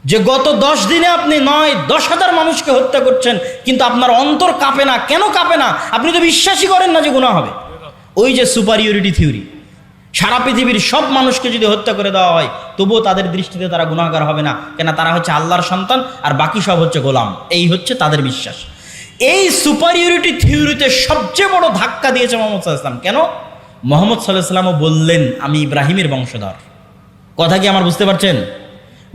যে গত 10 দিনে আপনি 9-10,000 মানুষকে হত্যা করছেন, কিন্তু আপনার অন্তর কাঁপে না। কেন কাঁপে না? আপনি তো বিশ্বাসই করেন না যে গুনাহ হবে। ওই যে সুপারিয়রিটি থিওরি, সারা পৃথিবীর সব মানুষকে যদি হত্যা করে দেওয়া হয় তবুও তাদের দৃষ্টিতে তারা গুনাহগার হবে না, কেন? তারা হচ্ছে আল্লাহর সন্তান আর বাকি সব হচ্ছে গোলাম। এই হচ্ছে তাদের বিশ্বাস। এই সুপারিয়রিটি থিওরিতে সবচেয়ে বড় ধাক্কা দিয়েছে মুহাম্মদ সাল্লাল্লাহু আলাইহি ওয়াসাল্লাম। কেন? মুহাম্মদ সাল্লাল্লাহু আলাইহি ওয়াসাল্লামও বললেন আমি ইব্রাহিমের বংশধর। কথা কি আমার বুঝতে পারছেন?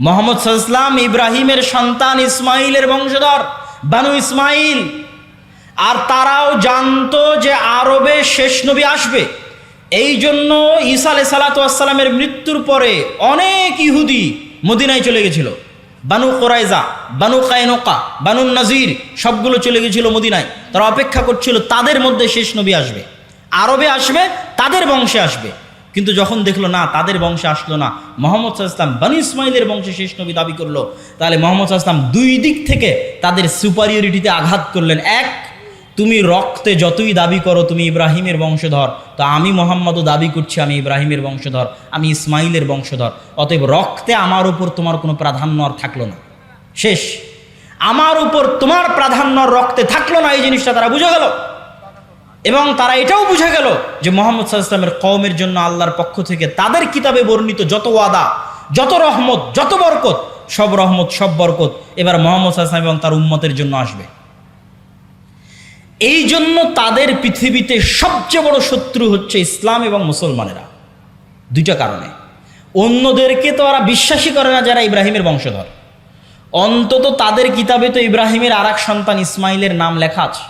মুহাম্মদ সাল্লাল্লাহু আলাইহি ওয়াসাল্লাম ইব্রাহিমের সন্তান, ইসমাইলের বংশধর, বানু ইসমাইল। আর তারাও জানতো যে আরবে শেষ নবী আসবে। এই জন্য ঈসা আলাইহিস সালাতু ওয়াস সালামের মৃত্যুর পরে অনেক ইহুদি মদিনায় চলে গেছিল। বানু কুরাইজা, বানু কায়নুকা, বানু নাজির সবগুলো চলে গেছিল মদিনায়। তারা অপেক্ষা করছিল তাদের মধ্যে শেষ নবী আসবে, আরবে আসবে, তাদের বংশে আসবে। কিন্তু যখন দেখলো না তাদের বংশে আসলো না, মুহাম্মদ সাল্লাল্লাহু আলাইহি ওয়াসাল্লাম বানু ইসমাইলের বংশে শেষ নবী দাবি করলো, তাহলে মুহাম্মদ সাল্লাল্লাহু আলাইহি ওয়াসাল্লাম দুই দিক থেকে তাদের সুপারিয়রিটিতে আঘাত করলেন। এক, তুমি রক্তে যতই দাবি করো তুমি ইব্রাহিমের বংশধর, তো আমি মুহাম্মদও দাবি করছি আমি ইব্রাহিমের বংশধর, আমি ইসমাইলের বংশধর। অতএব রক্তে আমার উপর তোমার কোনো প্রাধান্য আর থাকলো না। শেষ, আমার উপর তোমার প্রাধান্য রক্তে থাকলো না। এই জিনিসটা তারা বুঝে গেল। এবং তারা এটাও বুঝে গেল যে মুহাম্মদ সাল্লাল্লাহু আলাইহি ওয়াসাল্লামের কওমের জন্য আল্লাহর পক্ষ থেকে তাদের কিতাবে বর্ণিত যত ওয়াদা, যত রহমত, যত বরকত, সব রহমত, সব বরকত এবার মুহাম্মদ সাল্লাল্লাহু আলাইহি ওয়াসাল্লাম এবং তার উম্মতের জন্য আসবে। এই জন্য তাদের পৃথিবীতে সবচেয়ে বড় শত্রু হচ্ছে ইসলাম এবং মুসলমানেরা, দুইটা কারণে। অন্যদেরকে তো ওরা বিশ্বাসই করে না যারা ইব্রাহিমের বংশধর, অন্তত তাদের কিতাবে তো ইব্রাহিমের আর এক সন্তান ইসমাইলের নাম লেখা আছে,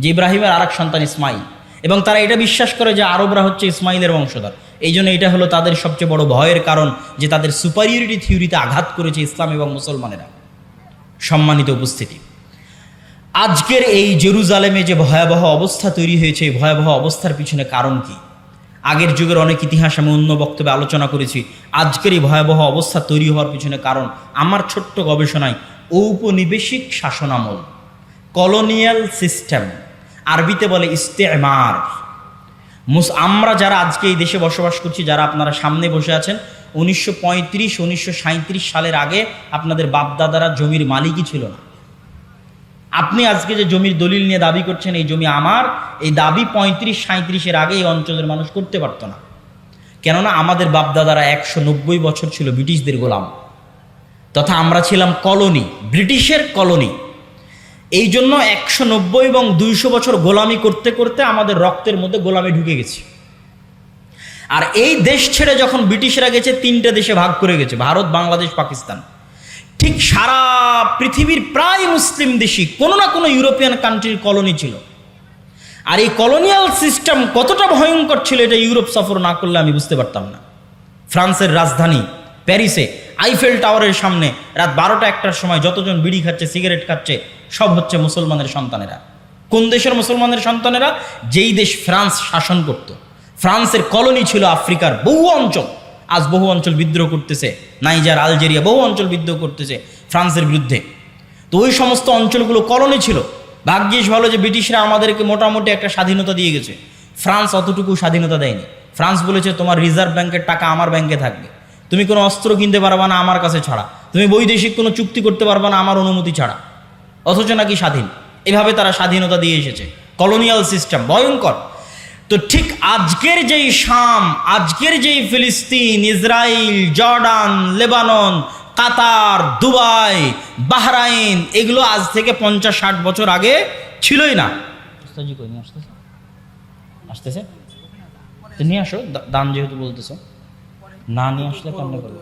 যে ইব্রাহিমের আর এক সন্তান ইসমাইল, এবং তারা এটা বিশ্বাস করে যে আরবরা হচ্ছে ইসমাইলের বংশধর। এই জন্য এটা হলো তাদের সবচেয়ে বড় ভয়ের কারণ, যে তাদের সুপারিয়রিটি থিওরিতে আঘাত করেছে ইসলাম এবং মুসলমানেরা। সম্মানিত উপস্থিতি, আজকের এই জেরুজালেমে যে ভয়াবহ অবস্থা তৈরি হয়েছে, এই ভয়াবহ অবস্থার পিছনে কারণ কি? আগের যুগের অনেক ইতিহাস আমি অন্য বক্তব্যে আলোচনা করেছি। আজকের এই ভয়াবহ অবস্থা তৈরি হওয়ার পিছনে কারণ আমার ছোট্ট গবেষণায় ঔপনিবেশিক শাসনামল, কলোনিয়াল সিস্টেম, আরবিতে বলে ইস্তেমার। আমরা যারা আজকে এই দেশে বসবাস করছি, যারা আপনারা সামনে বসে আছেন, 1935-1937 সালের আগে আপনাদের বাপদাদারা জমির মালিকই ছিল না। আপনি আজকে যে জমির দলিল নিয়ে দাবি করছেন এই জমি আমার, এই দাবি 35-37 আগে এই অঞ্চলের মানুষ করতে পারত না। কেননা আমাদের বাপদাদারা 190 বছর ছিল ব্রিটিশদের গোলাম, তথা আমরা ছিলাম কলোনি, ব্রিটিশের কলোনি। এই জন্য 190 এবং 200 বছর গোলামি করতে করতে আমাদের রক্তের মধ্যে গোলামি ঢুকে গেছে। আর এই দেশ ছেড়ে যখন ব্রিটিশরা গেছে, 3টে দেশে ভাগ করে গেছে, ভারত, বাংলাদেশ, পাকিস্তান। ঠিক সারা পৃথিবীর প্রায় মুসলিম দেশই কোনো না কোনো ইউরোপিয়ান কান্ট্রির কলোনি ছিল। আর এই কলোনিয়াল সিস্টেম কতটা ভয়ঙ্কর ছিল, এটা ইউরোপ সফর না করলে আমি বুঝতে পারতাম না। ফ্রান্সের রাজধানী প্যারিসে আইফেল টাওয়ারের সামনে রাত 12টা-1টার সময় যতজন বিড়ি খাচ্ছে, সিগারেট খাচ্ছে, সব হচ্ছে মুসলমানের সন্তানেরা। কোন দেশের মুসলমানের সন্তানেরা? যেই দেশ ফ্রান্স শাসন করত। ফ্রান্সের কলোনি ছিল আফ্রিকার বহু অঞ্চল। আজ বহু অঞ্চল বিদ্রোহ করতেছে, নাইজার, আলজেরিয়া, বহু অঞ্চল বিদ্রোহ করতেছে ফ্রান্সের বিরুদ্ধে। তো ওই সমস্ত অঞ্চলগুলো কলোনি ছিল। ভাগ্যিস ভালো যে ব্রিটিশরা আমাদেরকে মোটামুটি একটা স্বাধীনতা দিয়ে গেছে। ফ্রান্স অতটুকু স্বাধীনতা দেয়নি। ফ্রান্স বলেছে তোমার রিজার্ভ ব্যাংকের টাকা আমার ব্যাংকে থাকবে, তুমি কোনো অস্ত্র কিনতে পারবা না আমার কাছে ছাড়া, তুমি বৈদেশিক কোনো চুক্তি করতে পারবা না আমার অনুমতি ছাড়া, অথচ নাকি স্বাধীন। এভাবে তারা স্বাধীনতা দিয়ে এসেছে। কলোনিয়াল সিস্টেম ভয়ঙ্কর। তো ঠিক আজকের যেই শাম, আজকের যেই ফিলিস্তিন, ইসরায়েল, জর্ডান, লেবানন, কাতার, দুবাই, বাহরাইন, এগুলো আজ থেকে 50-60 বছর আগে ছিলই না। আসতেছে তো নিয়ে আসো, দান যেহেতু বলতেছো, না নিয়ে আসলে কেমন করবো?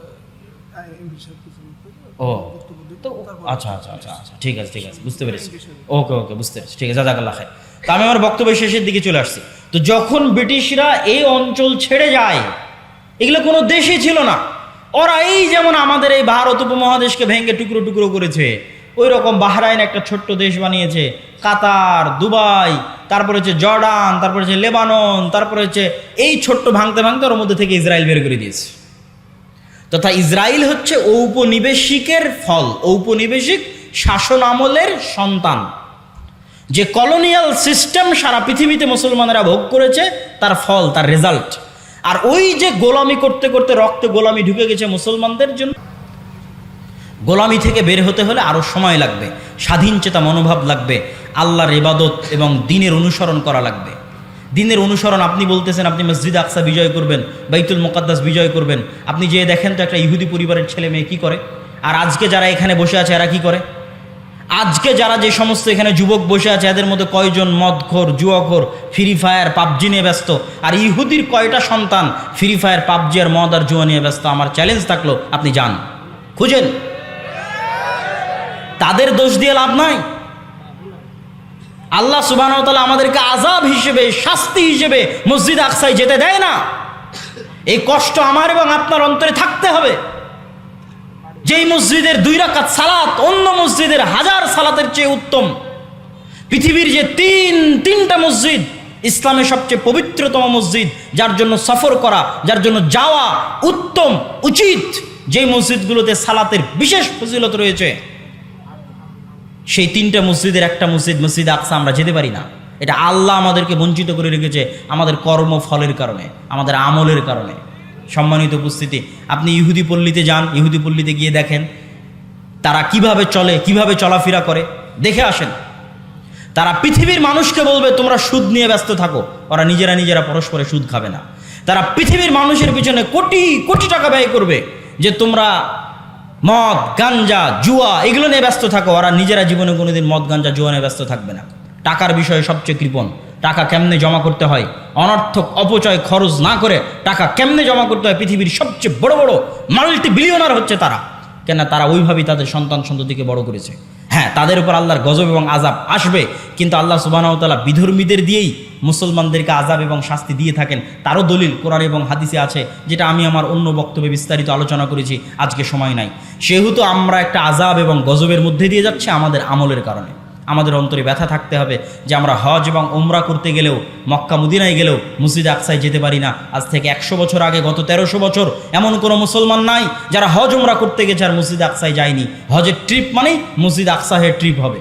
ও তো আচ্ছা আচ্ছা আচ্ছা আচ্ছা, ঠিক আছে ঠিক আছে, বুঝতে পেরেছি। ওকে ওকে, বুঝতে পেরেছি, ঠিক আছে, জাযাকাল্লাহ খাইর। তা আমি আমার বক্তব্যের শেষের দিকে চলে আসছি। তো যখন ব্রিটিশরা এই অঞ্চল ছেড়ে যায়, এগুলো কোনো দেশই ছিল না। ওরা এই যেমন আমাদের এই ভারত উপমহাদেশকে ভেঙে টুকরো টুকরো করেছে, ওই রকম বাহরাইন একটা ছোট্ট দেশ বানিয়েছে, কাতার, দুবাই, তারপরে হচ্ছে জর্ডান, তারপরে হচ্ছে লেবানন, তারপরে হচ্ছে এই ছোট্ট ভাঙতে ভাঙতে ওর মধ্যে থেকে ইসরায়েল বের করে দিয়েছে। তথা ইসরায়েল হচ্ছে ঔপনিবেশিকের ফল, ঔপনিবেশিক শাসন আমলের সন্তান। যে কলোনিয়াল সিস্টেম সারা পৃথিবীতে মুসলমানেরা ভোগ করেছে, তার ফল, তার রেজাল্ট। আর ওই যে গোলামি করতে করতে রক্তে গোলামি ঢুকে গেছে মুসলমানদের জন্য, গোলামি থেকে বের হতে হলে আরও সময় লাগবে, স্বাধীন চেতা মনোভাব লাগবে, আল্লাহর ইবাদত এবং দ্বীনের অনুসরণ করা লাগবে। দ্বীনের অনুসরণ, আপনি বলতেছেন আপনি মসজিদ আকসা বিজয় করবেন, বাইতুল মুকাদ্দাস বিজয় করবেন, আপনি যে দেখেন তো একটা ইহুদি পরিবারের ছেলে মেয়ে কী করে, আর আজকে যারা এখানে বসে আছে এরা কী করে? আজকে যারা যে সমস্ত এখানে যুবক বসে আছে, এদের মধ্যে কয়জন মদখোর, জুয়াখোর, ফ্রি ফায়ার, পাবজি নিয়ে ব্যস্ত? আর ইহুদির কয়টা সন্তান ফ্রি ফায়ার, পাবজি আর মদ আর জুয়া নিয়ে ব্যস্ত? আমার চ্যালেঞ্জ থাকলো আপনি যান, খুঁজেন। তাদের দোষ দিয়ে লাভ নাই। আল্লাহ সুবহানাহু ওয়া তাআলা আমাদেরকে আযাব হিসেবে, শাস্তি হিসেবে মসজিদ আকসায় যেতে দেয় না। এই কষ্ট আমার এবং আপনার অন্তরে থাকতে হবে। যেই মসজিদের 2 রাকাত সালাত অন্য মসজিদের 1000 সালাতের চেয়ে উত্তম, পৃথিবীর যে তিনটা মসজিদ, ইসলামের সবচেয়ে পবিত্রতম মসজিদ, যার জন্য সফর করা, যার জন্য যাওয়া উত্তম, উচিত, যেই মসজিদগুলোতে সালাতের বিশেষ ফজিলত রয়েছে, সেই 3টা মসজিদের একটা মসজিদ, মসজিদ আকসা, আমরা যেতে পারি না। এটা আল্লাহ আমাদেরকে বঞ্চিত করে রেখেছে আমাদের কর্মফলের কারণে, আমাদের আমলের কারণে। সম্মানিত উপস্থিতি, আপনি ইহুদি পল্লীতে যান, ইহুদি পল্লীতে গিয়ে দেখেন তারা কিভাবে চলে, কিভাবে চলাফেরা করে, দেখে আসেন। তারা পৃথিবীর মানুষকে বলবে তোমরা সুদ নিয়ে ব্যস্ত থাকো, ওরা নিজেরা পরস্পরে সুদ খাবে না। তারা পৃথিবীর মানুষের পিছনে কোটি কোটি টাকা ব্যয় করবে যে তোমরা মদ, গাঞ্জা, জুয়া এগুলো নিয়ে ব্যস্ত থাকো, ওরা নিজেরা জীবনে কোনোদিন মদ, গাঞ্জা, জুয়া নিয়ে ব্যস্ত থাকবে না। টাকার বিষয়ে সবচেয়ে কৃপণ। টাকা কেমনে জমা করতে হয়, অনর্থক অপচয় খরচ না করে টাকা কেমনে জমা করতে হয়, পৃথিবীর সবচেয়ে বড় বড় মাল্টি বিলিয়নার হচ্ছে তারা। কেন? তারা ওইভাবেই তাদের সন্তান সন্ততিকে বড় করেছে। হ্যাঁ, তাদের উপর আল্লাহর গজব এবং আযাব আসবে, কিন্তু আল্লাহ সুবহানাহু ওয়া তাআলা বিধর্মীদের দিয়েই মুসলমানদেরকে আযাব এবং শাস্তি দিয়ে থাকেন। তারও দলিল কোরআন এবং হাদিসে আছে, যেটা আমি আমার অন্য বক্তব্যে বিস্তারিত আলোচনা করেছি, আজকে সময় নাই। সেহেতু আমরা একটা আযাব এবং গজবের মধ্যে দিয়ে যাচ্ছে আমাদের আমলের কারণে। আমাদের অন্তরে ব্যথা থাকতে হবে যে আমরা হজ এবং উমরা করতে গেলেও, মক্কা মদিনায় গেলেও মসজিদে আকসায় যেতে পারি না। আজ থেকে 100 বছর আগে, গত 1300 বছর এমন কোনো মুসলমান নাই যারা হজ উমরা করতে গেছে আর মসজিদে আকসায় যায়নি। হজের ট্রিপ মানেই মসজিদ আকসাহের ট্রিপ হবে।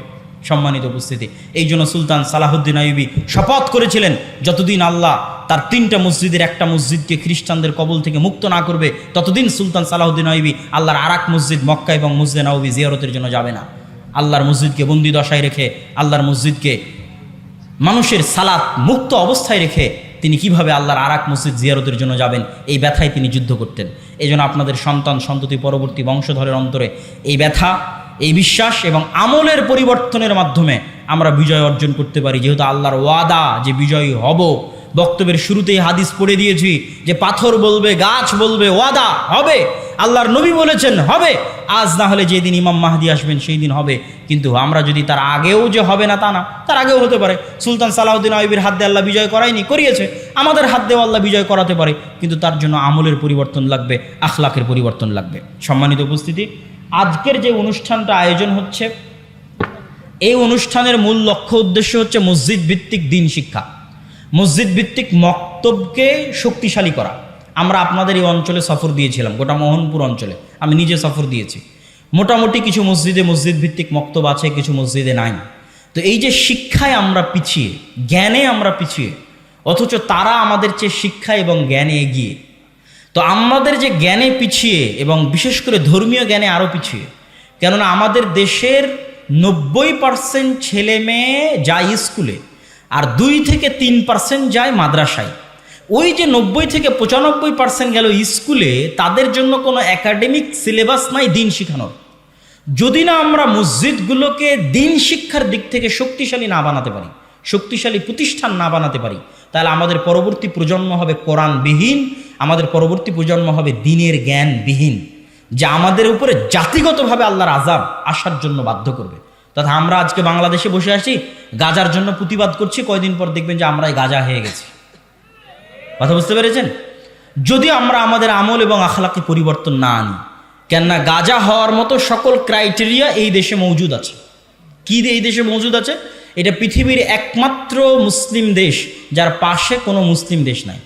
সম্মানিত উপস্থিতি, এই জন্য সুলতান সালাহুদ্দিন আইয়ুবী শপথ করেছিলেন, যতদিন আল্লাহ তার 3টা মসজিদের একটা মসজিদকে খ্রিস্টানদের কবল থেকে মুক্ত না করবে, ততদিন সুলতান সালাহুদ্দিন আইয়ুবী আল্লাহর আরেক মসজিদ মক্কা এবং মসজিদে নববী জিয়ারতের জন্য যাবে না। আল্লাহর মসজিদকে বন্দি দশায় রেখে, আল্লাহর মসজিদকে মানুষের সালাত মুক্ত অবস্থায় রেখে তিনি কিভাবে আল্লাহর আরেক মসজিদ জিয়ারতের জন্য যাবেন, এই ব্যথায় তিনি যুদ্ধ করতেন। এই জন্য আপনাদের সন্তান সন্ততি পরবর্তী বংশধরের অন্তরে এই ব্যথা, এই বিশ্বাস এবং আমলের পরিবর্তনের মাধ্যমে আমরা বিজয় অর্জন করতে পারি। যেহেতু আল্লাহর ওয়াদা যে বিজয়ী হব, বক্তব্যের শুরুতেই হাদিস পড়ে দিয়েছি যে পাথর বলবে, গাছ বলবে, ওয়াদা হবে। আল্লাহর নবী বলেছেন হবে, আজ না হলে যেদিন ইমাম মাহদি আসবেন সেই দিন হবে। কিন্তু আমরা যদি তার আগেও যে হবে না তা না, তার আগেও হতে পারে। সুলতান সালাহুদ্দিন আইয়ুবীর হাত দিয়ে আল্লাহ বিজয় করায়নি, করিয়েছে। আমাদের হাত দিয়েও আল্লাহ বিজয় করাতে পারে, কিন্তু তার জন্য আমলের পরিবর্তন লাগবে, আখলাকের পরিবর্তন লাগবে। সম্মানিত উপস্থিতি, আজকের যে অনুষ্ঠানটা আয়োজন হচ্ছে, এই অনুষ্ঠানের মূল লক্ষ্য উদ্দেশ্য হচ্ছে মসজিদ ভিত্তিক দ্বীন শিক্ষা, মসজিদ ভিত্তিক মক্তবকে শক্তিশালী করা। আমরা আপনাদের এই অঞ্চলে সফর দিয়েছিলাম, গোটা মোহনপুর অঞ্চলে আমি নিজে সফর দিয়েছি। মোটামুটি কিছু মসজিদে মসজিদ ভিত্তিক মক্তব আছে, কিছু মসজিদে নাই। তো এই যে শিক্ষায় আমরা পিছিয়ে, জ্ঞানে আমরা পিছিয়ে, অথচ তারা আমাদের চেয়ে শিক্ষা এবং জ্ঞানে এগিয়ে। তো আমাদের যে জ্ঞানে পিছিয়ে এবং বিশেষ করে ধর্মীয় জ্ঞানে আরও পিছিয়ে, কেননা আমাদের দেশের 90% ছেলে মেয়ে যায় স্কুলে আর 2 থেকে 3% যায় মাদ্রাসায়। ওই যে 90 থেকে 95% গেল স্কুলে, তাদের জন্য কোনো একাডেমিক সিলেবাস নাই দ্বীন শেখানোর। যদি না আমরা মসজিদগুলোকে দ্বীন শিক্ষার দিক থেকে শক্তিশালী না বানাতে পারি, শক্তিশালী প্রতিষ্ঠান না বানাতে পারি, তাহলে আমাদের পরবর্তী প্রজন্ম হবে কোরআনবিহীন, আমাদের পরবর্তী প্রজন্ম হবে দ্বীনের জ্ঞানবিহীন, যা আমাদের উপরে জাতিগতভাবে আল্লাহর আযাব আসার জন্য বাধ্য করবে। তথা আমরা আজকে বাংলাদেশে বসে আছি, গাজার জন্য প্রতিবাদ করছি, কয়দিন পর দেখবেন যে আমরাই গাজা হয়ে গেছি। কথা বুঝতে পেরেছেন? যদি আমরা আমাদের আমল এবং আখলাকে পরিবর্তন না আনি, কেননা গাজা হওয়ার মতো সকল ক্রাইটেরিয়া এই দেশে মজুদ আছে। কি এই দেশে মজুদ আছে? এটা পৃথিবীর একমাত্র মুসলিম দেশ যার পাশে কোনো মুসলিম দেশ নাই।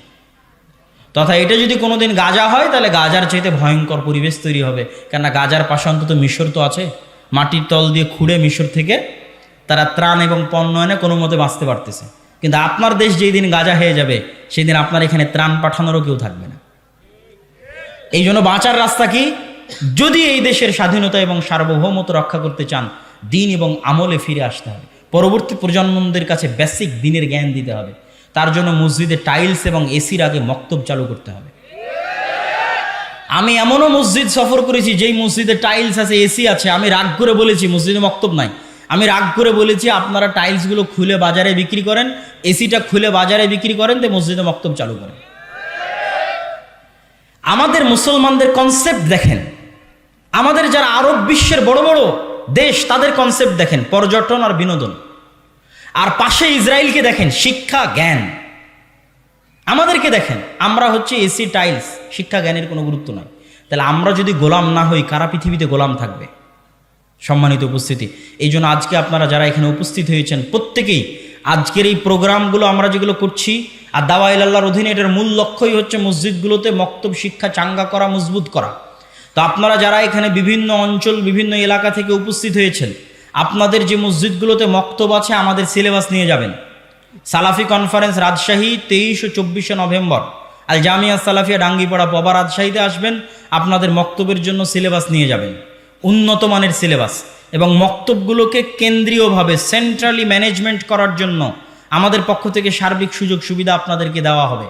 তথা এটা যদি কোনোদিন গাজা হয়, তাহলে গাজার চাইতে ভয়ঙ্কর পরিবেশ তৈরি হবে। কেননা গাজার পাশে অন্তত মিশর তো আছে, মাটির তল দিয়ে খুঁড়ে মিশর থেকে তারা ত্রাণ এবং পণ্য এনে কোনো মতে বাঁচতে পারতেছে। কিন্তু আপনার দেশ যেই দিন গাজা হয়ে যাবে, সেই দিন আপনার এখানে ত্রাণ পাঠানোরও কেউ থাকবে না। এই জন্য বাঁচার রাস্তা কি? যদি এই দেশের স্বাধীনতা এবং সার্বভৌমত্ব রক্ষা করতে চান, দ্বীন এবং আমলে ফিরে আসতে হবে। পরবর্তী প্রজন্মদের কাছে বেসিক দ্বীনের জ্ঞান দিতে হবে। তার জন্য মসজিদে টাইলস এবং এসির আগে মক্তব চালু করতে হবে। আমি এমনও মসজিদ সফর করেছি যেই মসজিদে টাইলস আছে, এসি আছে, আমি রাগ করে বলেছি মসজিদে মক্তব নাই। আমি রাগ করে বলেছি আপনারা টাইলসগুলো খুলে বাজারে বিক্রি করেন, এসিটা খুলে বাজারে বিক্রি করেন, তো মসজিদে মক্তব চালু করেন। আমাদের মুসলমানদের কনসেপ্ট দেখেন, আমাদের যারা আরব বিশ্বের বড় বড় দেশ, তাদের কনসেপ্ট দেখেন, পর্যটন আর বিনোদন। আর পাশে ইসরায়েলকে দেখেন, শিক্ষা জ্ঞান। আমাদেরকে দেখেন, আমরা হচ্ছে এসি টাইলস, শিক্ষা জ্ঞানের কোনো গুরুত্ব নাই। তাহলে আমরা যদি গোলাম না হই, কারা পৃথিবীতে গোলাম থাকবে? সম্মানিত উপস্থিতি, এই জন্য আজকে আপনারা যারা এখানে উপস্থিত হয়েছেন, প্রত্যেকেই আজকের এই প্রোগ্রামগুলো আমরা যেগুলো করছি, আর দাওয়া ইলাল্লাহর অধীনে, এটার মূল লক্ষ্যই হচ্ছে মসজিদগুলোতে মক্তব শিক্ষা চাঙ্গা করা, মজবুত করা। তো আপনারা যারা এখানে বিভিন্ন অঞ্চল, বিভিন্ন এলাকা থেকে উপস্থিত হয়েছেন, আপনাদের যে মসজিদগুলোতে মক্তব আছে, আমাদের সিলেবাস নিয়ে যাবেন। সালাফি কনফারেন্স রাজশাহী 23 ও 24 নভেম্বর, আল জামিয়া সালাফিয়া ডাঙ্গিপাড়া পবা রাজশাহীতে আসবেন। আপনাদের মক্তবের জন্য সিলেবাস নিয়ে যাবেন, উন্নত মানের সিলেবাস। এবং মক্তবগুলোকে কেন্দ্রীয়ভাবে সেন্ট্রালি ম্যানেজমেন্ট করার জন্য আমাদের পক্ষ থেকে সার্বিক সুযোগ সুবিধা আপনাদেরকে দেওয়া হবে।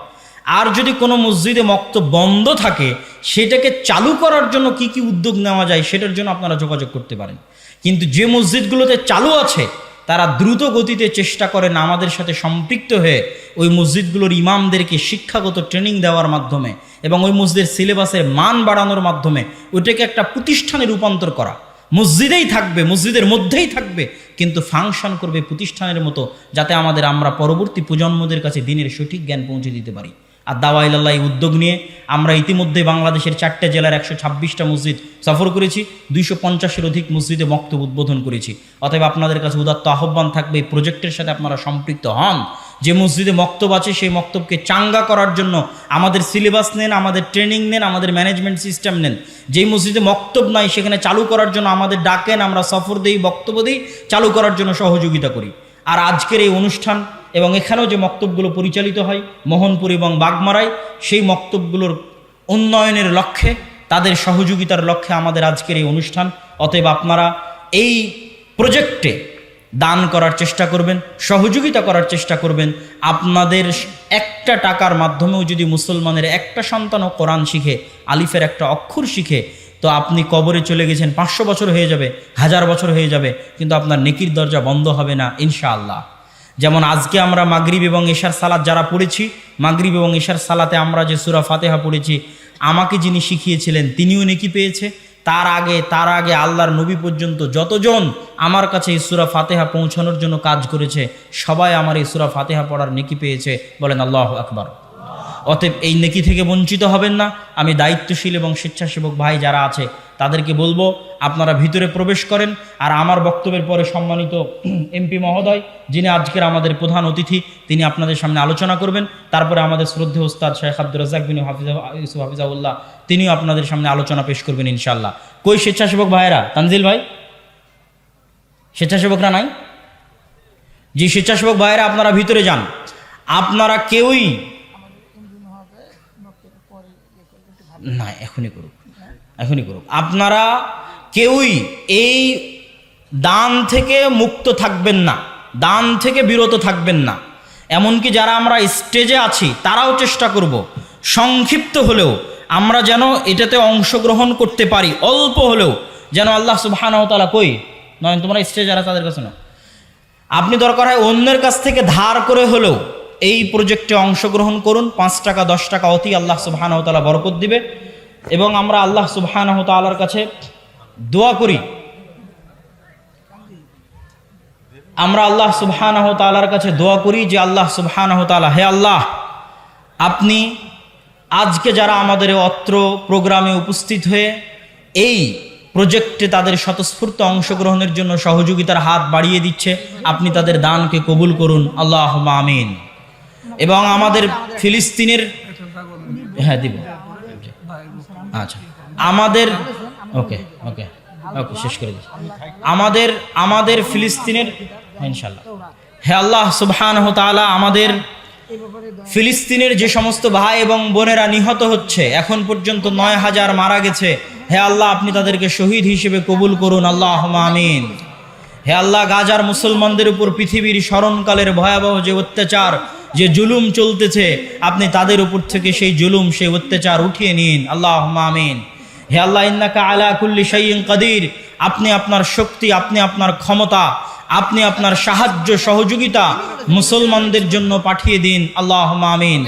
আর যদি কোনো মসজিদে মক্তব বন্ধ থাকে, সেটাকে চালু করার জন্য কি কি উদ্যোগ নেওয়া যায়, সেটার জন্য আপনারা যোগাযোগ করতে পারেন। কিন্তু যে মসজিদগুলোতে চালু আছে, তারা দ্রুত গতিতে চেষ্টা করেন আমাদের সাথে সম্পৃক্ত হয়ে ওই মসজিদগুলোর ইমামদেরকে শিক্ষাগত ট্রেনিং দেওয়ার মাধ্যমে এবং ওই মসজিদের সিলেবাসের মান বাড়ানোর মাধ্যমে ওইটাকে একটা প্রতিষ্ঠানে রূপান্তর করা। মসজিদেই থাকবে, মসজিদের মধ্যেই থাকবে, কিন্তু ফাংশন করবে প্রতিষ্ঠানের মতো, যাতে আমরা পরবর্তী প্রজন্মদের কাছে দিনের সঠিক জ্ঞান পৌঁছে দিতে পারি। আর দাওয়া ইলাল্লাহ উদ্যোগ নিয়ে আমরা ইতিমধ্যে বাংলাদেশের 4টে জেলার 126টা মসজিদ সফর করেছি, 250-এর অধিক মসজিদে বক্তব্য উদ্বোধন করেছি। অতএব আপনাদের কাছে উদাত্ত আহ্বান থাকবে এই প্রজেক্টের সাথে আপনারা সম্পৃক্ত হন। যে মসজিদে মক্তব আছে সেই মক্তবকে চাঙ্গা করার জন্য আমাদের সিলেবাস নেন, আমাদের ট্রেনিং নেন, আমাদের ম্যানেজমেন্ট সিস্টেম নেন। যেই মসজিদে মক্তব নাই সেখানে চালু করার জন্য আমাদের ডাকেন, আমরা সফর দিই, বক্তব্য দিই, চালু করার জন্য সহযোগিতা করি। আর আজকের এই অনুষ্ঠান এবং এখানেও যে মক্তবগুলো পরিচালিত হয় মোহনপুর এবং বাগমারায়, সেই মক্তবগুলোর উন্নয়নের লক্ষ্যে, তাদের সহযোগিতার লক্ষ্যে আমাদের আজকের এই অনুষ্ঠান। অতএব আপনারা এই প্রজেক্টে দান করার চেষ্টা করবেন, সহযোগিতা করার চেষ্টা করবেন। আপনাদের একটা টাকার মাধ্যমেও যদি মুসলমানের একটা সন্তানও কোরআন শিখে, আলিফের একটা অক্ষর শিখে, তো আপনি কবরে চলে গেছেন, 500 বছর হয়ে যাবে, 1000 বছর হয়ে যাবে, কিন্তু আপনার নেকির দরজা বন্ধ হবে না ইনশাআল্লাহ। যেমন আজকে আমরা মাগরিব এবং এশার সালাত যারা পড়েছি, মাগরিব এবং এশার সালাতে আমরা যে সূরা ফাতিহা পড়েছি, আমাকে যিনি শিখিয়েছিলেন তিনিও নেকি পেয়েছে। তার আগে আল্লাহর নবী পর্যন্ত যতজন আমার কাছে এই সূরা ফাতিহা পৌঁছানোর জন্য কাজ করেছে, সবাই আমার এই সূরা ফাতিহা পড়ার নেকি পেয়েছে। বলেন আল্লাহু আকবার। অতএব এই নেকি থেকে বঞ্চিত হবেন না। আমি দায়িত্বশীল এবং স্বেচ্ছাসেবক ভাই যারা আছে তাদেরকে বলবো, আপনারা ভিতরে প্রবেশ করেন। আর আমার বক্তব্যের পরে সম্মানিত এমপি মহোদয়, যিনি আজকের আমাদের প্রধান অতিথি, তিনি আপনাদের সামনে আলোচনা করবেন। তারপরে আমাদের শ্রদ্ধেয় ওস্তাদ শেখ আব্দুর রাজ্জাক বিন ইউসুফ হাফিজাউল্লাহ, তিনিও আপনাদের সামনে আলোচনা পেশ করবেন ইনশাআল্লাহ। কই স্বেচ্ছাসেবক ভাইয়েরা? তানজিল ভাই, স্বেচ্ছাসেবকরা নাই? যে স্বেচ্ছাসেবক ভাইয়েরা আপনারা ভিতরে যান। আপনারা কেউই না, এখনই করুক। আপনারা কেউই এই দান থেকে মুক্ত থাকবেন না, দান থেকে বিরত থাকবেন না। এমনকি যারা আমরা স্টেজে আছি তারাও চেষ্টা করব সংক্ষিপ্ত হলেও আমরা যেন এটাতে অংশগ্রহণ করতে পারি, অল্প হলেও যেন আল্লাহ সুবহানাহু ওয়া তাআলা কই নয়, তোমরা স্টেজে যারা তাদের কাছে না, আপনি দরকার হয় অন্যের কাছ থেকে ধার করে হলেও এই প্রজেক্টে অংশগ্রহণ করুন। 5 টাকা 10 টাকা অতি আল্লাহ সুবহানাহু ওয়া তাআলা বরকত দিবে। এবং আমরা আল্লাহ সুবহানাহু ওয়া তাআলার কাছে দোয়া করি, যে আল্লাহ সুবহানাহু ওয়া তাআলা, হে আল্লাহ, আপনি আজকে যারা আমাদের অত্র প্রোগ্রামে উপস্থিত হয়ে এই প্রজেক্টে তাদের স্বতঃস্ফূর্ত অংশগ্রহণের জন্য সহযোগিতার হাত বাড়িয়ে দিচ্ছে, আপনি তাদের দানকে কবুল করুন, আল্লাহুম্মা আমিন। এবং আমাদের ফিলিস্তিনের, হ্যাঁ দিব, আচ্ছা, আমাদের ওকে শেষ করে দিচ্ছি। আমাদের ফিলিস্তিনের, ইনশাআল্লাহ, হে আল্লাহ সুবহানাহু ওয়া তাআলা, আমাদের ফিলিস্তিনের যে সমস্ত ভাই এবং বোনেরা নিহত হচ্ছে, এখন পর্যন্ত 9000 মারা গেছে, হে আল্লাহ, আপনি তাদেরকে শহীদ হিসেবে কবুল করুন, আল্লাহুম্মা আমিন। হে আল্লাহ, গাজার মুসলমানদের উপর পৃথিবীর স্মরণকালের ভয়াবহ যে অত্যাচার, যে জুলুম চলতেছে, আপনি তাদের উপর থেকে সেই জুলুম, সেই অত্যাচার উঠিয়ে নিন, আল্লাহুম্মা আমিন। হে আল্লাহ, ইন্নাকা আলা কুল্লি শাইইন কাদির, আপনি আপনার শক্তি, আপনি আপনার ক্ষমতা, আপনি আপনার সাহায্য সহযোগিতা মুসলমানদের জন্য পাঠিয়ে দিন, আল্লাহুম্মা আমিন।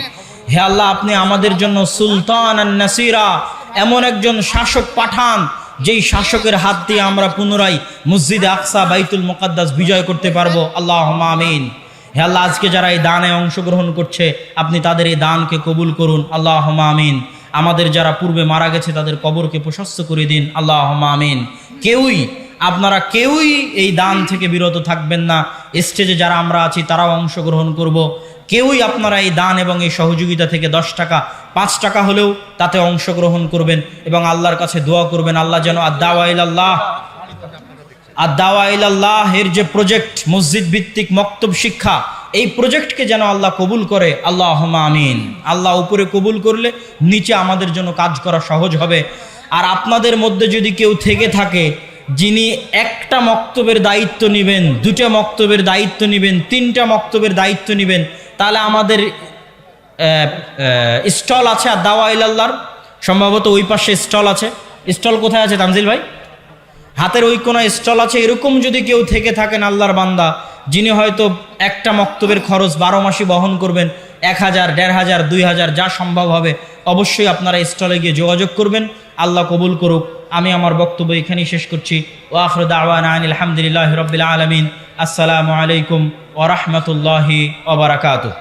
হে আল্লাহ, আপনি আমাদের জন্য সুলতানান নাসিরা, এমন একজন শাসক পাঠান যেই শাসকের হাত দিয়ে আমরা পুনরায় মসজিদে আকসা, বাইতুল মুকাদ্দাস বিজয় করতে পারবো, আল্লাহুম্মা আমিন। হে আল্লাহ, আজকে যারা এই দানে অংশগ্রহণ করছে, আপনি তাদের এই দানকে কবুল করুন, আল্লাহুম্মা আমিন। আমাদের যারা পূর্বে মারা গেছে তাদের কবরকে প্রশস্ত করে দিন, আল্লাহুম্মা আমিন। আপনারা কেউই এই দান থেকে বিরত থাকবেন না। স্টেজে যারা আমরা আছি তারাও অংশগ্রহণ করব। কেউই আপনারা এই দান এবং এই সহযোগিতা থেকে 10 টাকা 5 টাকা হলেও তাতে অংশগ্রহণ করবেন এবং আল্লাহর কাছে দোয়া করবেন, আল্লাহ যেন আদ-দাওয়া ইলাল্লাহ এর যে প্রজেক্ট, মসজিদ ভিত্তিক মক্তব শিক্ষা, এই প্রজেক্টকে যেন আল্লাহ কবুল করে, আল্লাহুম্মা আমিন। আল্লাহ উপরে কবুল করলে নিচে আমাদের জন্য কাজ করা সহজ হবে। আর আপনাদের মধ্যে যদি কেউ থেকে থাকে যিনি একটা মক্তবের দায়িত্ব নেবেন, 2টা মক্তবের দায়িত্ব নেবেন, 3টা মক্তবের দায়িত্ব নেবেন, তাহলে আমাদের স্টল আছে আর দাওয়া ইলাল্লাহর, সম্ভবত ওই পাশে স্টল আছে। স্টল কোথায় আছে তানজিল ভাই? হাতের ওই কোনো স্টল আছে, এরকম যদি কেউ থেকে থাকেন আল্লাহর বান্দা, যিনি হয়তো একটা মক্তবের খরচ 12 মাসই বহন করবেন, 1000, 1500, 2000 যা সম্ভব হবে, অবশ্যই আপনারা স্টলে গিয়ে যোগাযোগ করবেন। আল্লাহ কবুল করুক। আমি আমার বক্তব্য এখানেই শেষ করছি। ওয়া আখিরু দাওয়ানা আনিল হামদুলিল্লাহি রাব্বিল আলামিন। আসসালামু আলাইকুম ওয়া রাহমাতুল্লাহি ওয়া বারাকাতুহু।